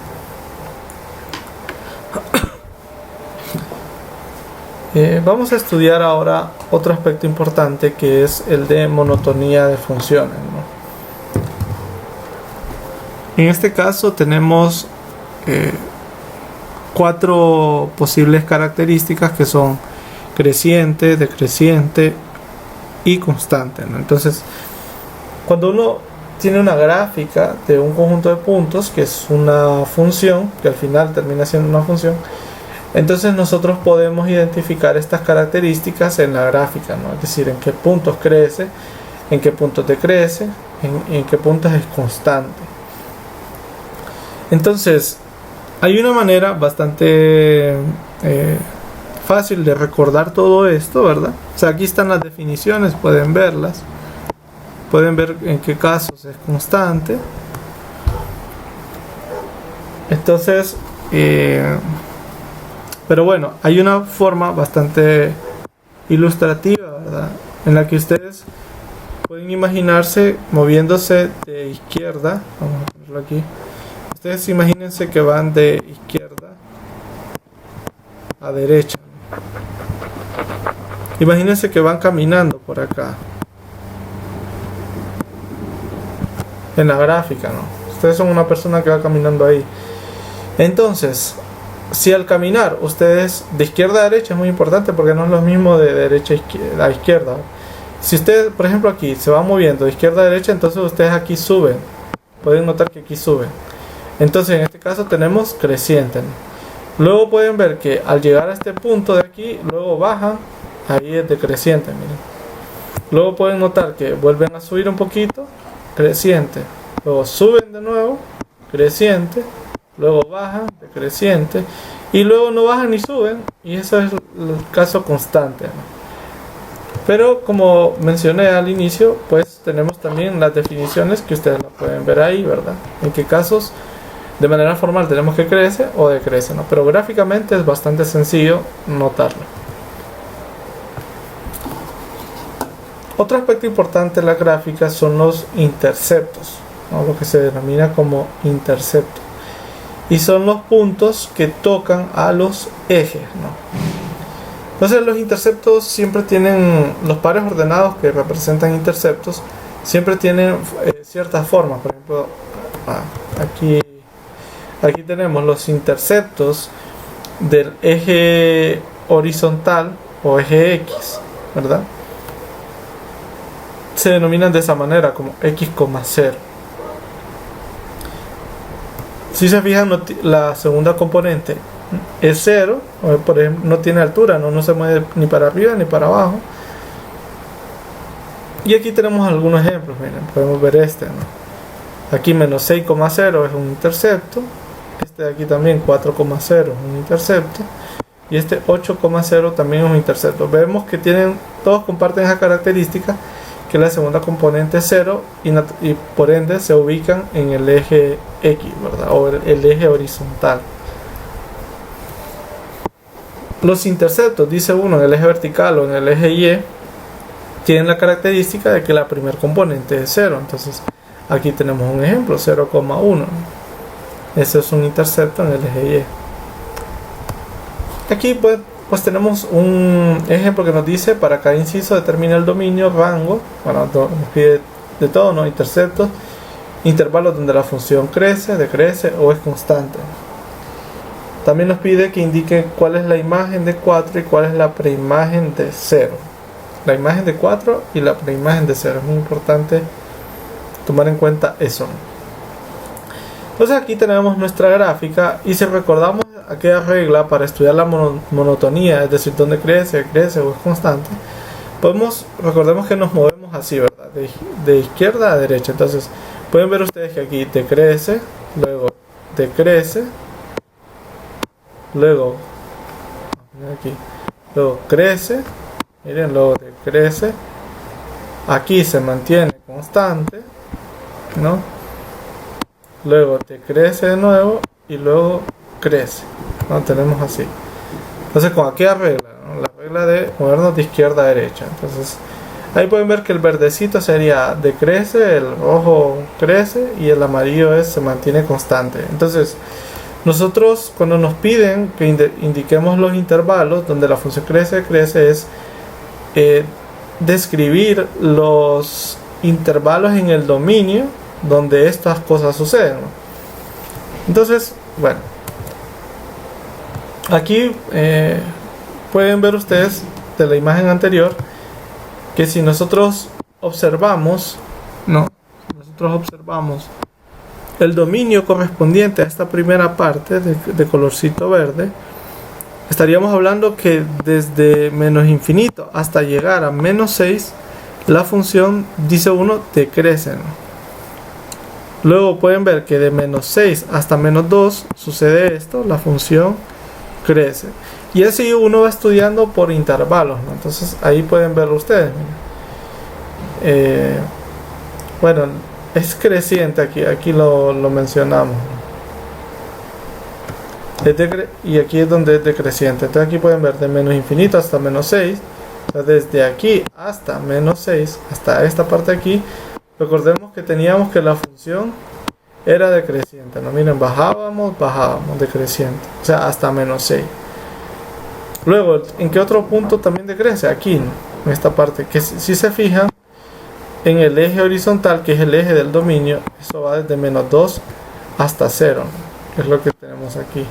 Vamos a estudiar ahora otro aspecto importante que es el de monotonía de funciones, ¿no? En este caso tenemos 4 posibles características que son creciente, decreciente y constante, ¿no? Entonces, cuando uno tiene una gráfica de un conjunto de puntos, que es una función, que al final termina siendo una función, entonces nosotros podemos identificar estas características en la gráfica, ¿no? Es decir, en qué puntos crece, en qué puntos decrece, en qué puntos es constante. Entonces, hay una manera bastante fácil de recordar todo esto, ¿verdad? O sea, aquí están las definiciones, pueden verlas. Pueden ver en qué casos es constante. Entonces, pero bueno, hay una forma bastante ilustrativa, ¿verdad? En la que ustedes pueden imaginarse moviéndose de izquierda. Vamos a ponerlo aquí. Ustedes imagínense que van de izquierda a derecha. Imagínense que van caminando por acá. En la gráfica, ¿no? Ustedes son una persona que va caminando ahí. Entonces, si al caminar ustedes de izquierda a derecha, es muy importante porque no es lo mismo de derecha a izquierda. Si ustedes, por ejemplo, aquí se van moviendo de izquierda a derecha, entonces ustedes aquí suben. Pueden notar que aquí suben. Entonces, en este caso tenemos creciente, ¿no? Luego pueden ver que al llegar a este punto de aquí, luego bajan, ahí es decreciente, miren. Luego pueden notar que vuelven a subir un poquito, creciente. Luego suben de nuevo, creciente. Luego bajan, decreciente. Y luego no bajan ni suben. Y eso es el caso constante, ¿no? Pero como mencioné al inicio, pues tenemos también las definiciones que ustedes las pueden ver ahí, ¿verdad? En qué casos de manera formal tenemos que crece o decrece, ¿no? Pero gráficamente es bastante sencillo notarlo. Otro aspecto importante de la gráfica son los interceptos, ¿no? Lo que se denomina como intercepto. Y son los puntos que tocan a los ejes, ¿no? Entonces los interceptos siempre tienen, los pares ordenados que representan interceptos, siempre tienen ciertas formas. Por ejemplo, aquí tenemos los interceptos del eje horizontal o eje X, ¿verdad? Se denominan de esa manera, como X, 0. Si se fijan, la segunda componente es 0, por ejemplo, no tiene altura, no se mueve ni para arriba ni para abajo. Y aquí tenemos algunos ejemplos, miren, podemos ver este, ¿no? Aquí menos 6,0 es un intercepto, este de aquí también 4,0 es un intercepto, y este 8,0 también es un intercepto. Vemos que todos comparten esa característica, que la segunda componente es 0 y por ende se ubican en el eje X, ¿verdad? O el eje horizontal. Los interceptos, dice uno, en el eje vertical o en el eje Y, tienen la característica de que la primer componente es 0. Entonces aquí tenemos un ejemplo, 0,1. Ese es un intercepto en el eje Y. Aquí pues tenemos un ejemplo que nos dice: para cada inciso determina el dominio, rango, bueno, nos pide de todo, ¿no? Interceptos, intervalos donde la función crece, decrece o es constante. También nos pide que indique cuál es la imagen de 4 y cuál es la preimagen de 0. La imagen de 4 y la preimagen de 0. Es muy importante tomar en cuenta eso. Entonces aquí tenemos nuestra gráfica, y si recordamos aquella regla para estudiar la monotonía, es decir, donde crece o es constante, recordemos que nos movemos así, ¿verdad? De izquierda a derecha. Entonces pueden ver ustedes que aquí decrece, luego decrece, luego crece, miren, luego decrece, aquí se mantiene constante, ¿no? Luego decrece de nuevo y luego crece, ¿no? Tenemos así. Entonces con aquella regla, ¿no? La regla de movernos de izquierda a derecha. Entonces ahí pueden ver que el verdecito sería decrece, el rojo crece y el amarillo se mantiene constante. Entonces nosotros, cuando nos piden que indiquemos los intervalos donde la función crece es describir los intervalos en el dominio donde estas cosas suceden, ¿no? Entonces, bueno, aquí pueden ver ustedes de la imagen anterior que si nosotros observamos, el dominio correspondiente a esta primera parte de colorcito verde, estaríamos hablando que desde menos infinito hasta llegar a menos 6, la función, dice uno, decrece, ¿no? Luego pueden ver que de menos 6 hasta menos 2 sucede esto, la función crece. Y así uno va estudiando por intervalos, ¿no? Entonces ahí pueden verlo ustedes. Bueno, es creciente aquí lo mencionamos. Y aquí es donde es decreciente. Entonces aquí pueden ver de menos infinito hasta menos 6. O sea, desde aquí hasta menos 6, hasta esta parte de aquí. Recordemos que teníamos que la función era decreciente, ¿no? Miren, bajábamos, decreciente. O sea, hasta menos 6. Luego, ¿en qué otro punto también decrece? Aquí, ¿no? En esta parte. Que si se fijan, en el eje horizontal, que es el eje del dominio, eso va desde menos 2 hasta 0, ¿no? es lo que tenemos aquí.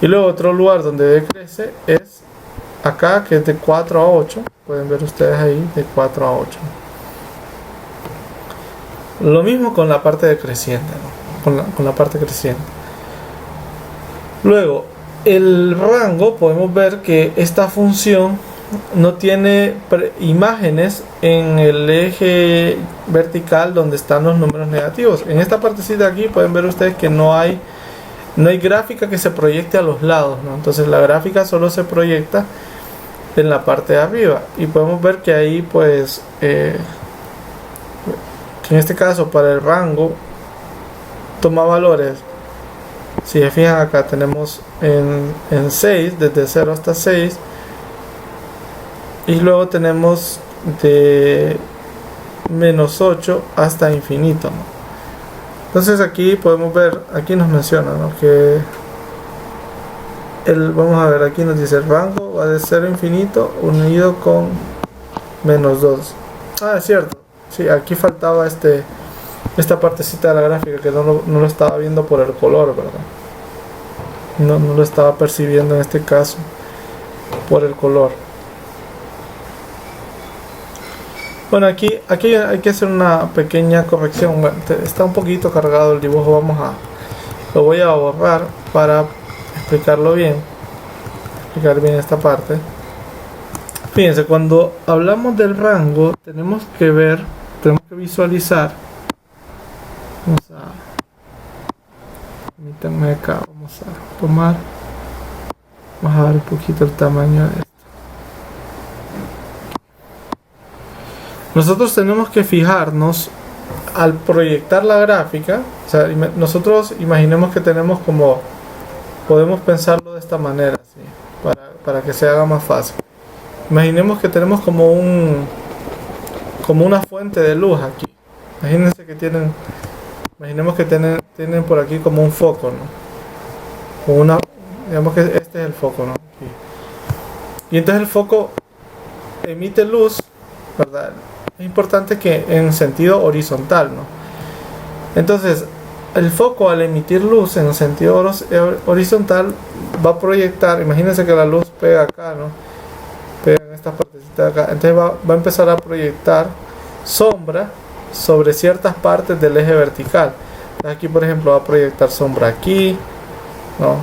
Y luego otro lugar donde decrece es acá, que es de 4 a 8. Pueden ver ustedes ahí, de 4 a 8. Lo mismo con la parte decreciente, ¿no? Con la parte creciente. Luego, el rango, podemos ver que esta función no tiene imágenes en el eje vertical donde están los números negativos. En esta partecita aquí pueden ver ustedes que no hay gráfica que se proyecte a los lados, ¿no? Entonces la gráfica solo se proyecta en la parte de arriba, y podemos ver que ahí pues que en este caso para el rango toma valores. Si se fijan acá tenemos en 6, desde 0 hasta 6, y luego tenemos de menos 8 hasta infinito, ¿no? Entonces aquí podemos ver, aquí nos menciona, ¿no?, que vamos a ver, aquí nos dice el rango va de 0 a infinito unido con menos 2. Ah, es cierto, sí, aquí faltaba esta partecita de la gráfica, que no lo estaba viendo por el color, ¿verdad? No lo estaba percibiendo en este caso por el color. Bueno, aquí hay que hacer una pequeña corrección. Bueno, está un poquito cargado el dibujo, lo voy a borrar para explicar bien esta parte. Fíjense, cuando hablamos del rango tenemos que visualizar. Permítanme acá, vamos a ver un poquito el tamaño de esto. Nosotros tenemos que fijarnos al proyectar la gráfica. O sea, nosotros imaginemos que podemos pensarlo de esta manera, ¿sí?, para que se haga más fácil. Imaginemos que tenemos como una fuente de luz aquí. Imagínense que imaginemos que tienen por aquí como un foco, ¿no? Digamos que este es el foco, ¿no? Aquí. Y entonces el foco emite luz, ¿verdad? Es importante que en sentido horizontal, ¿no? Entonces, el foco, al emitir luz en sentido horizontal, va a proyectar. Imagínense que la luz pega acá, ¿no? Pega en esta partecita de acá. Entonces va a empezar a proyectar sombra sobre ciertas partes del eje vertical. Aquí, por ejemplo, va a proyectar sombra aquí, ¿no?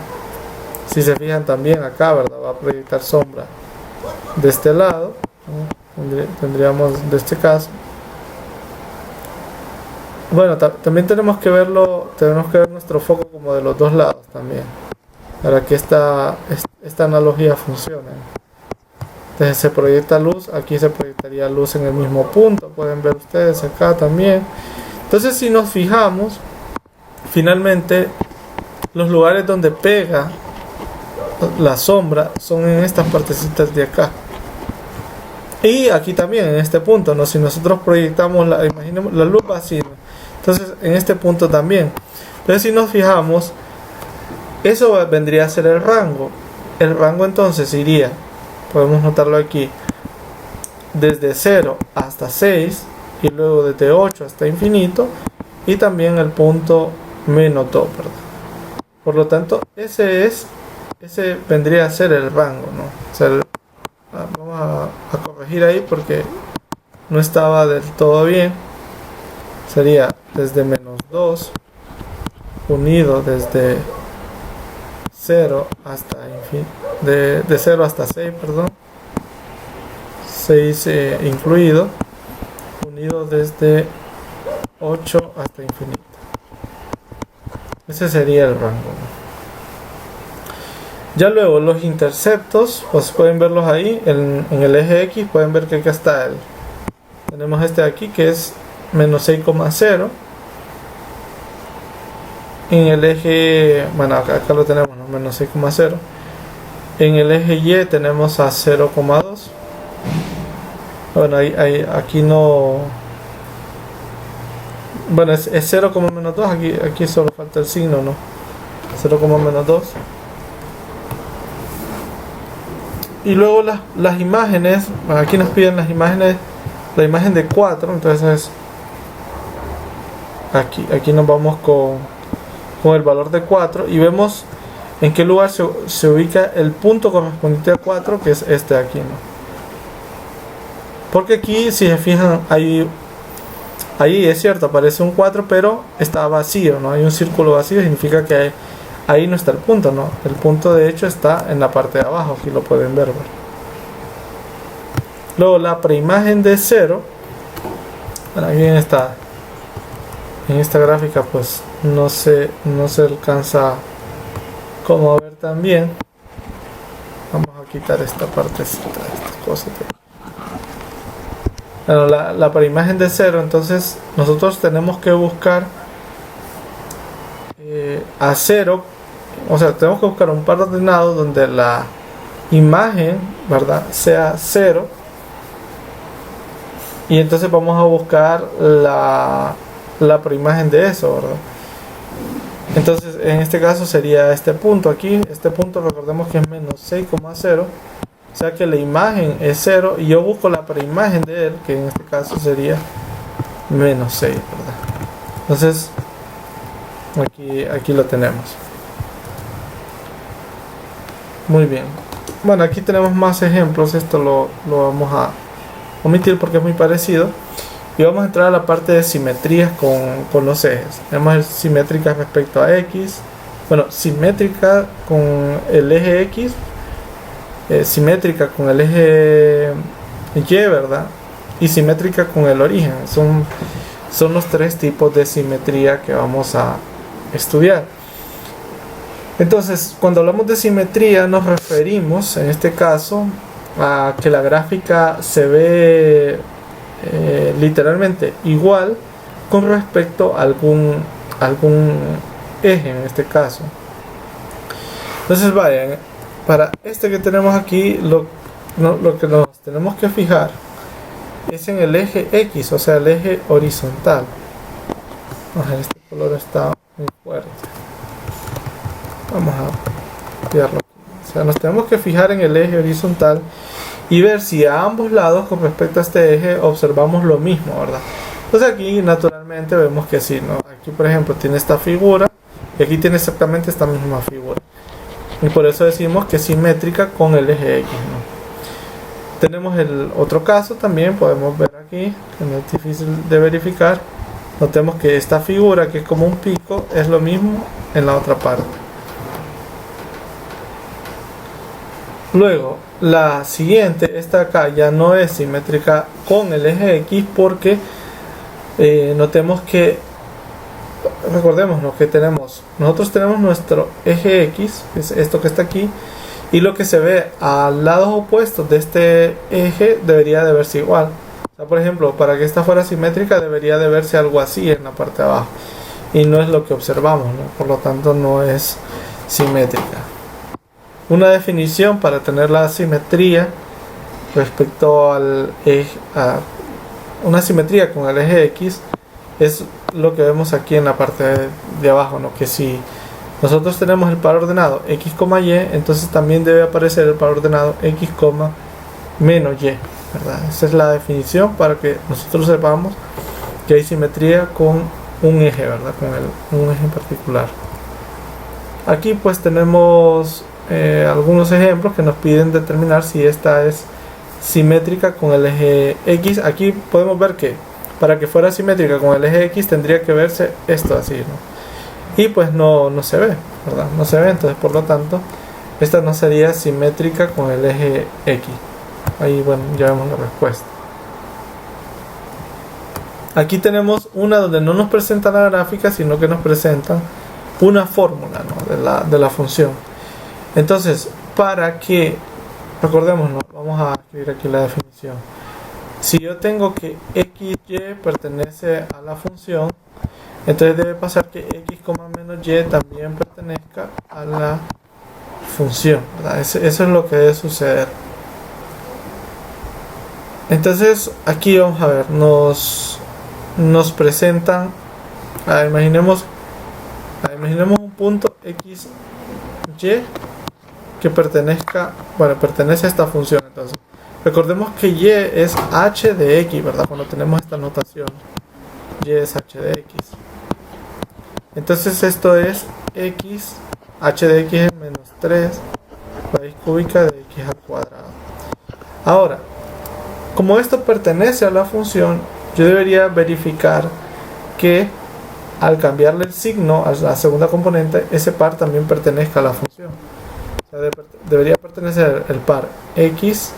Si se fijan también acá, ¿verdad?, va a proyectar sombra de este lado, ¿no? Tendríamos de este caso. Bueno, también tenemos que ver nuestro foco como de los dos lados también, para que esta analogía funcione. Entonces se proyecta luz, aquí se proyectaría luz en el mismo punto, pueden ver ustedes acá también. Entonces, si nos fijamos, finalmente los lugares donde pega la sombra son en estas partecitas de acá. Y aquí también, en este punto, ¿no? Si nosotros proyectamos imaginemos, la luz va así, ¿no? Entonces en este punto también. Entonces, si nos fijamos, eso vendría a ser el rango. El rango entonces iría, podemos notarlo aquí, desde 0 hasta 6, y luego desde 8 hasta infinito, y también el punto menos 2, ¿verdad? Por lo tanto, ese vendría a ser el rango, ¿no? O sea, vamos a corregir ahí porque no estaba del todo bien. Sería desde menos 2 unido desde 0 hasta de 0 hasta 6, perdón, 6 incluido, unido desde 8 hasta infinito. Ese sería el rango, ¿no? Ya luego los interceptos, pues pueden verlos ahí en el eje X. Pueden ver que acá está tenemos este de aquí, que es menos 6,0. En el eje, bueno, acá lo tenemos, ¿no?, menos 6,0. En el eje Y tenemos a 0,2. Bueno, aquí no, bueno, es 0, menos 2. Aquí solo falta el signo, ¿no? 0, menos 2. Y luego las imágenes, aquí nos piden las imágenes, la imagen de 4, entonces aquí nos vamos con el valor de 4 y vemos en qué lugar se ubica el punto correspondiente a 4, que es este de aquí, ¿no? Porque aquí, si se fijan, ahí es cierto, aparece un 4, pero está vacío, ¿no? Hay un círculo vacío, significa que ahí no está el punto, ¿no? El punto de hecho está en la parte de abajo, aquí lo pueden ver, ¿verdad? Luego la preimagen de 0, bueno, aquí en esta gráfica pues no se alcanza como a ver también. Vamos a quitar esta partecita, estas cosas. Bueno, la preimagen de 0, entonces nosotros tenemos que buscar a 0, o sea, tenemos que buscar un par ordenado donde la imagen, ¿verdad?, sea 0, y entonces vamos a buscar la preimagen de eso, ¿verdad? Entonces en este caso sería este punto aquí, este punto recordemos que es menos 6,0, o sea que la imagen es 0 y yo busco la preimagen de él, que en este caso sería menos 6, ¿verdad? Entonces aquí lo tenemos. Muy bien. Bueno, aquí tenemos más ejemplos, esto lo vamos a omitir porque es muy parecido. Y vamos a entrar a la parte de simetrías con los ejes. Tenemos simétricas respecto a X. Bueno, simétrica con el eje X. Simétrica con el eje Y, ¿verdad? Y simétrica con el origen. Son los tres tipos de simetría que vamos a estudiar. Entonces, cuando hablamos de simetría nos referimos, en este caso, a que la gráfica se ve literalmente igual con respecto a algún eje, en este caso. Entonces vayan, para este que tenemos aquí, lo que nos tenemos que fijar es en el eje X, o sea, el eje horizontal. Este color está muy fuerte, vamos a cambiarlo. O sea, nos tenemos que fijar en el eje horizontal y ver si a ambos lados con respecto a este eje observamos lo mismo, ¿verdad? Entonces aquí naturalmente vemos que sí, ¿no? Aquí por ejemplo tiene esta figura y aquí tiene exactamente esta misma figura. Y por eso decimos que es simétrica con el eje X, ¿no? Tenemos el otro caso también, podemos ver aquí, que no es difícil de verificar. Notemos que esta figura, que es como un pico, es lo mismo en la otra parte. Luego, la siguiente, esta acá ya no es simétrica con el eje X porque notemos que, recordemos lo que nosotros tenemos nuestro eje X, que es esto que está aquí, y lo que se ve a lados opuestos de este eje debería de verse igual. O sea, por ejemplo, para que esta fuera simétrica debería de verse algo así en la parte de abajo, y no es lo que observamos, ¿no? Por lo tanto no es simétrica. Una definición para tener la simetría respecto al eje, una simetría con el eje X, es lo que vemos aquí en la parte de abajo, ¿no? Que si nosotros tenemos el par ordenado X, Y, entonces también debe aparecer el par ordenado X, menos Y, ¿verdad? Esa es la definición para que nosotros sepamos que hay simetría con un eje, ¿verdad? Con un eje en particular. Aquí pues tenemos algunos ejemplos que nos piden determinar si esta es simétrica con el eje X. Aquí podemos ver que para que fuera simétrica con el eje X tendría que verse esto así, ¿no? Y pues no se ve, ¿verdad? No se ve, entonces por lo tanto esta no sería simétrica con el eje X. Ahí bueno, ya vemos la respuesta. Aquí tenemos una donde no nos presenta la gráfica, sino que nos presenta una fórmula, ¿no? de la función. Entonces, para que, recordemos, ¿no? Vamos a escribir aquí la definición. Si yo tengo que XY pertenece a la función, entonces debe pasar que X, menos Y también pertenezca a la función, ¿verdad? Eso es lo que debe suceder. Entonces, aquí vamos a ver, nos presentan, imaginemos un punto XY que pertenece a esta función. Entonces recordemos que Y es h de X, ¿verdad? Cuando tenemos esta notación, Y es h de X. Entonces esto es x, h de x es menos 3 raíz cúbica de x al cuadrado. Ahora, como esto pertenece a la función, yo debería verificar que al cambiarle el signo a la segunda componente, ese par también pertenezca a la función. O sea, debería pertenecer el par x,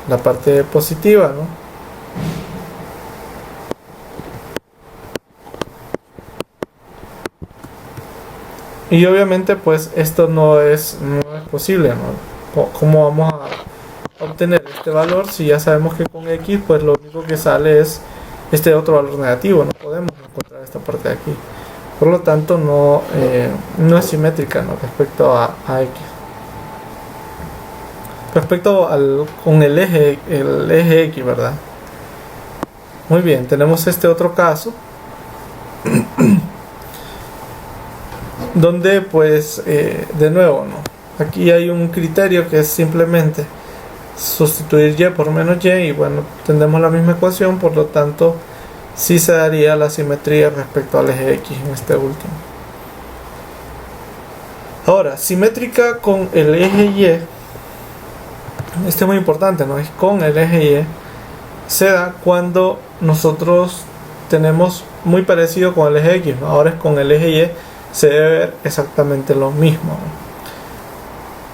la parte positiva, ¿no? Y obviamente pues esto no es posible, ¿no? ¿Cómo vamos a obtener este valor si ya sabemos que con x pues lo único que sale es este otro valor negativo? No podemos encontrar esta parte de aquí. Por lo tanto no es simétrica, ¿no? Respecto a x. Respecto con el eje x, ¿verdad? Muy bien, tenemos este otro caso donde pues de nuevo, ¿no? Aquí hay un criterio que es simplemente sustituir y por menos y, y bueno, tendremos la misma ecuación, por lo tanto sí se daría la simetría respecto al eje x en este último. Ahora, simétrica con el eje y, este es muy importante, ¿no? Es con el eje y se da cuando nosotros tenemos muy parecido con el eje x, ¿no? Ahora es con el eje y se debe ver exactamente lo mismo, ¿no?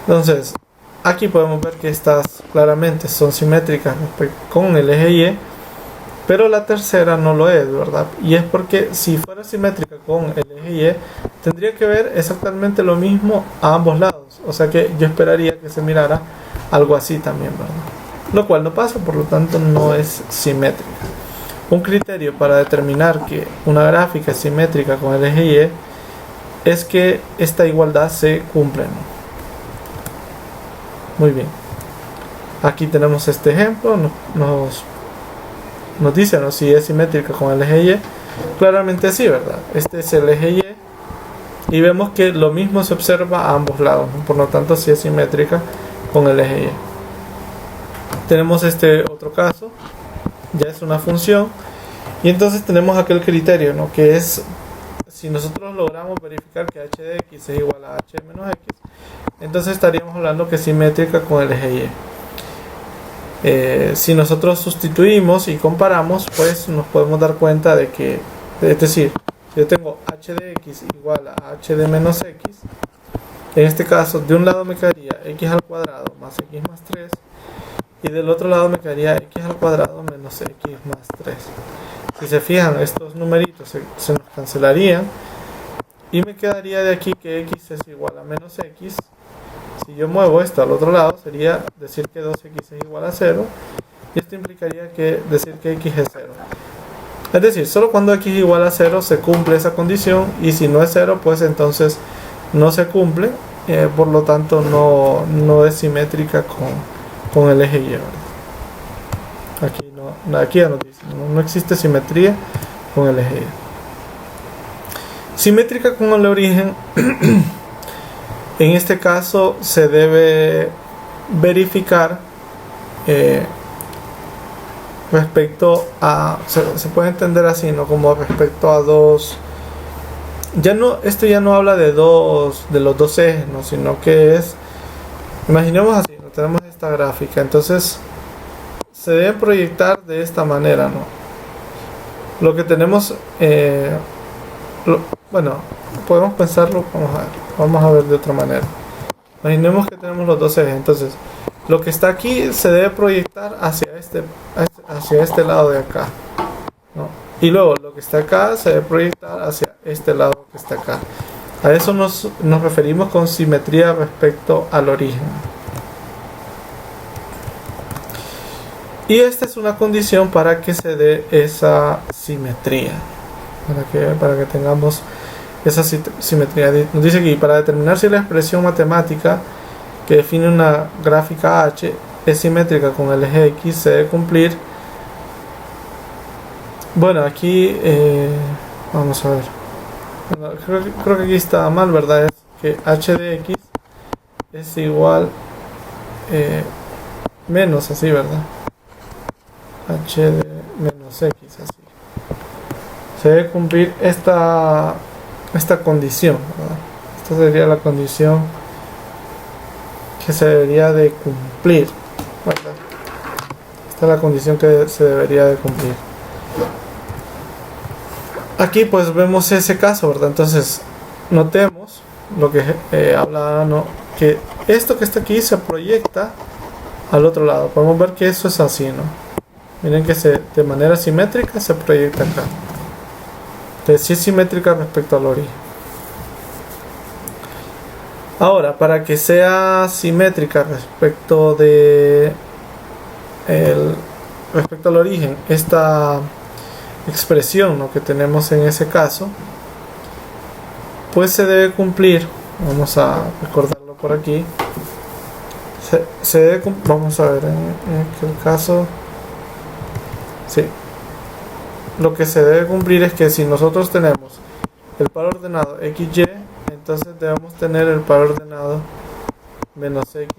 Entonces aquí podemos ver que estas claramente son simétricas con el eje y, pero la tercera no lo es, ¿verdad? Y es porque si fuera simétrica con el eje y, tendría que ver exactamente lo mismo a ambos lados. O sea que yo esperaría que se mirara algo así también, ¿verdad? Lo cual no pasa, por lo tanto no es simétrica. Un criterio para determinar que una gráfica es simétrica con el eje y es que esta igualdad se cumple, ¿no? Muy bien. Aquí tenemos este ejemplo, nos dice, ¿no?, si es simétrica con el eje y. Claramente sí, ¿verdad? Este es el eje y vemos que lo mismo se observa a ambos lados, ¿no? Por lo tanto sí es simétrica con el eje y. Tenemos este otro caso, ya es una función, y entonces tenemos aquel criterio, ¿no?, que es si nosotros logramos verificar que h de x es igual a h menos x, entonces estaríamos hablando que es simétrica con el eje y. Si nosotros sustituimos y comparamos, pues nos podemos dar cuenta de que, es decir, si yo tengo h de x igual a h de menos x, en este caso de un lado me quedaría x al cuadrado más x más 3, y del otro lado me quedaría x al cuadrado menos x más 3. Si se fijan, estos numeritos se nos cancelarían y me quedaría de aquí que x es igual a menos x. Si yo muevo esto al otro lado, sería decir que 2x es igual a 0, y esto implicaría que decir que x es 0. Es decir, solo cuando x es igual a 0 se cumple esa condición, y si no es 0, pues entonces no se cumple, por lo tanto no es simétrica con el eje y, ¿verdad? Aquí ya nos dice, no existe simetría con el eje y. Simétrica con el origen. En este caso se debe verificar respecto a, se puede entender así, ¿no?, como respecto a dos, esto ya no habla de los dos ejes, ¿no?, sino que es, imaginemos así, ¿no?, tenemos esta gráfica, entonces se debe proyectar de esta manera, ¿no? Lo que tenemos, bueno, podemos pensarlo, vamos a ver de otra manera. Imaginemos que tenemos los dos ejes, entonces lo que está aquí se debe proyectar hacia este lado de acá, ¿no? Y luego lo que está acá se debe proyectar hacia este lado que está acá. A eso nos referimos con simetría respecto al origen. Y esta es una condición para que se dé esa simetría, para que tengamos esa simetría. Nos dice aquí, para determinar si la expresión matemática que define una gráfica H es simétrica con el eje X, se debe cumplir. Bueno, aquí vamos a ver. Bueno, creo que aquí está mal, ¿verdad? Es que h de x es igual menos, así, ¿verdad? H de menos x, así. se debe cumplir esta condición, ¿verdad? Esta sería la condición que se debería de cumplir, ¿verdad? Esta es la condición que se debería de cumplir. Aquí pues vemos ese caso, ¿verdad? Entonces notemos lo que habla, ¿no? Que esto que está aquí se proyecta al otro lado. Podemos ver que eso es así, ¿no? Miren que de manera simétrica se proyecta acá. Entonces sí es simétrica respecto al origen. Ahora, para que sea simétrica respecto al origen, esta expresión, ¿no?, que tenemos en ese caso, pues se debe cumplir. Vamos a recordarlo por aquí. Vamos a ver en aquel caso. Sí. Lo que se debe cumplir es que si nosotros tenemos el par ordenado XY, entonces debemos tener el par ordenado menos X,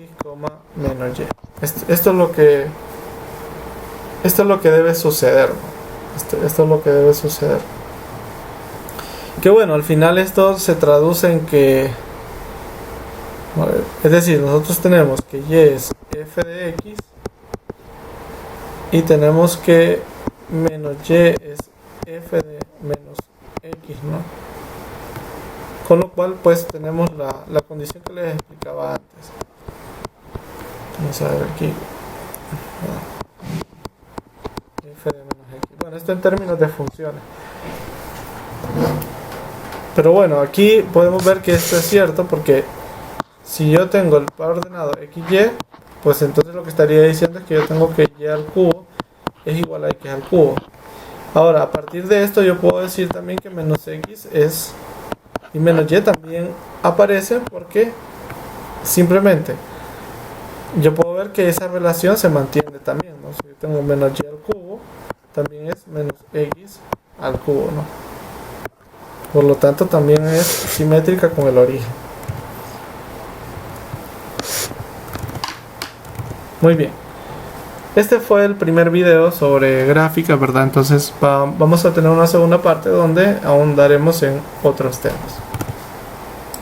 menos Y. Esto es lo que debe suceder, ¿no? Esto es lo que debe suceder. Que bueno, al final esto se traduce en que, es decir, nosotros tenemos que Y es f de X y tenemos que menos Y es f de menos X, ¿no? Con lo cual pues tenemos la condición que les explicaba antes. Vamos a ver aquí. F de menos X. Bueno, esto en términos de funciones. Pero bueno, aquí podemos ver que esto es cierto porque si yo tengo el par ordenado XY, pues entonces lo que estaría diciendo es que yo tengo que Y al cubo es igual a X al cubo. Ahora, a partir de esto yo puedo decir también que menos X es... y menos Y también aparece porque simplemente yo puedo ver que esa relación se mantiene también, ¿no? Si yo tengo menos Y al cubo, también es menos X al cubo, ¿no? Por lo tanto también es simétrica con el origen. Muy bien. Este fue el primer video sobre gráfica, ¿verdad? Entonces vamos a tener una segunda parte donde ahondaremos en otros temas.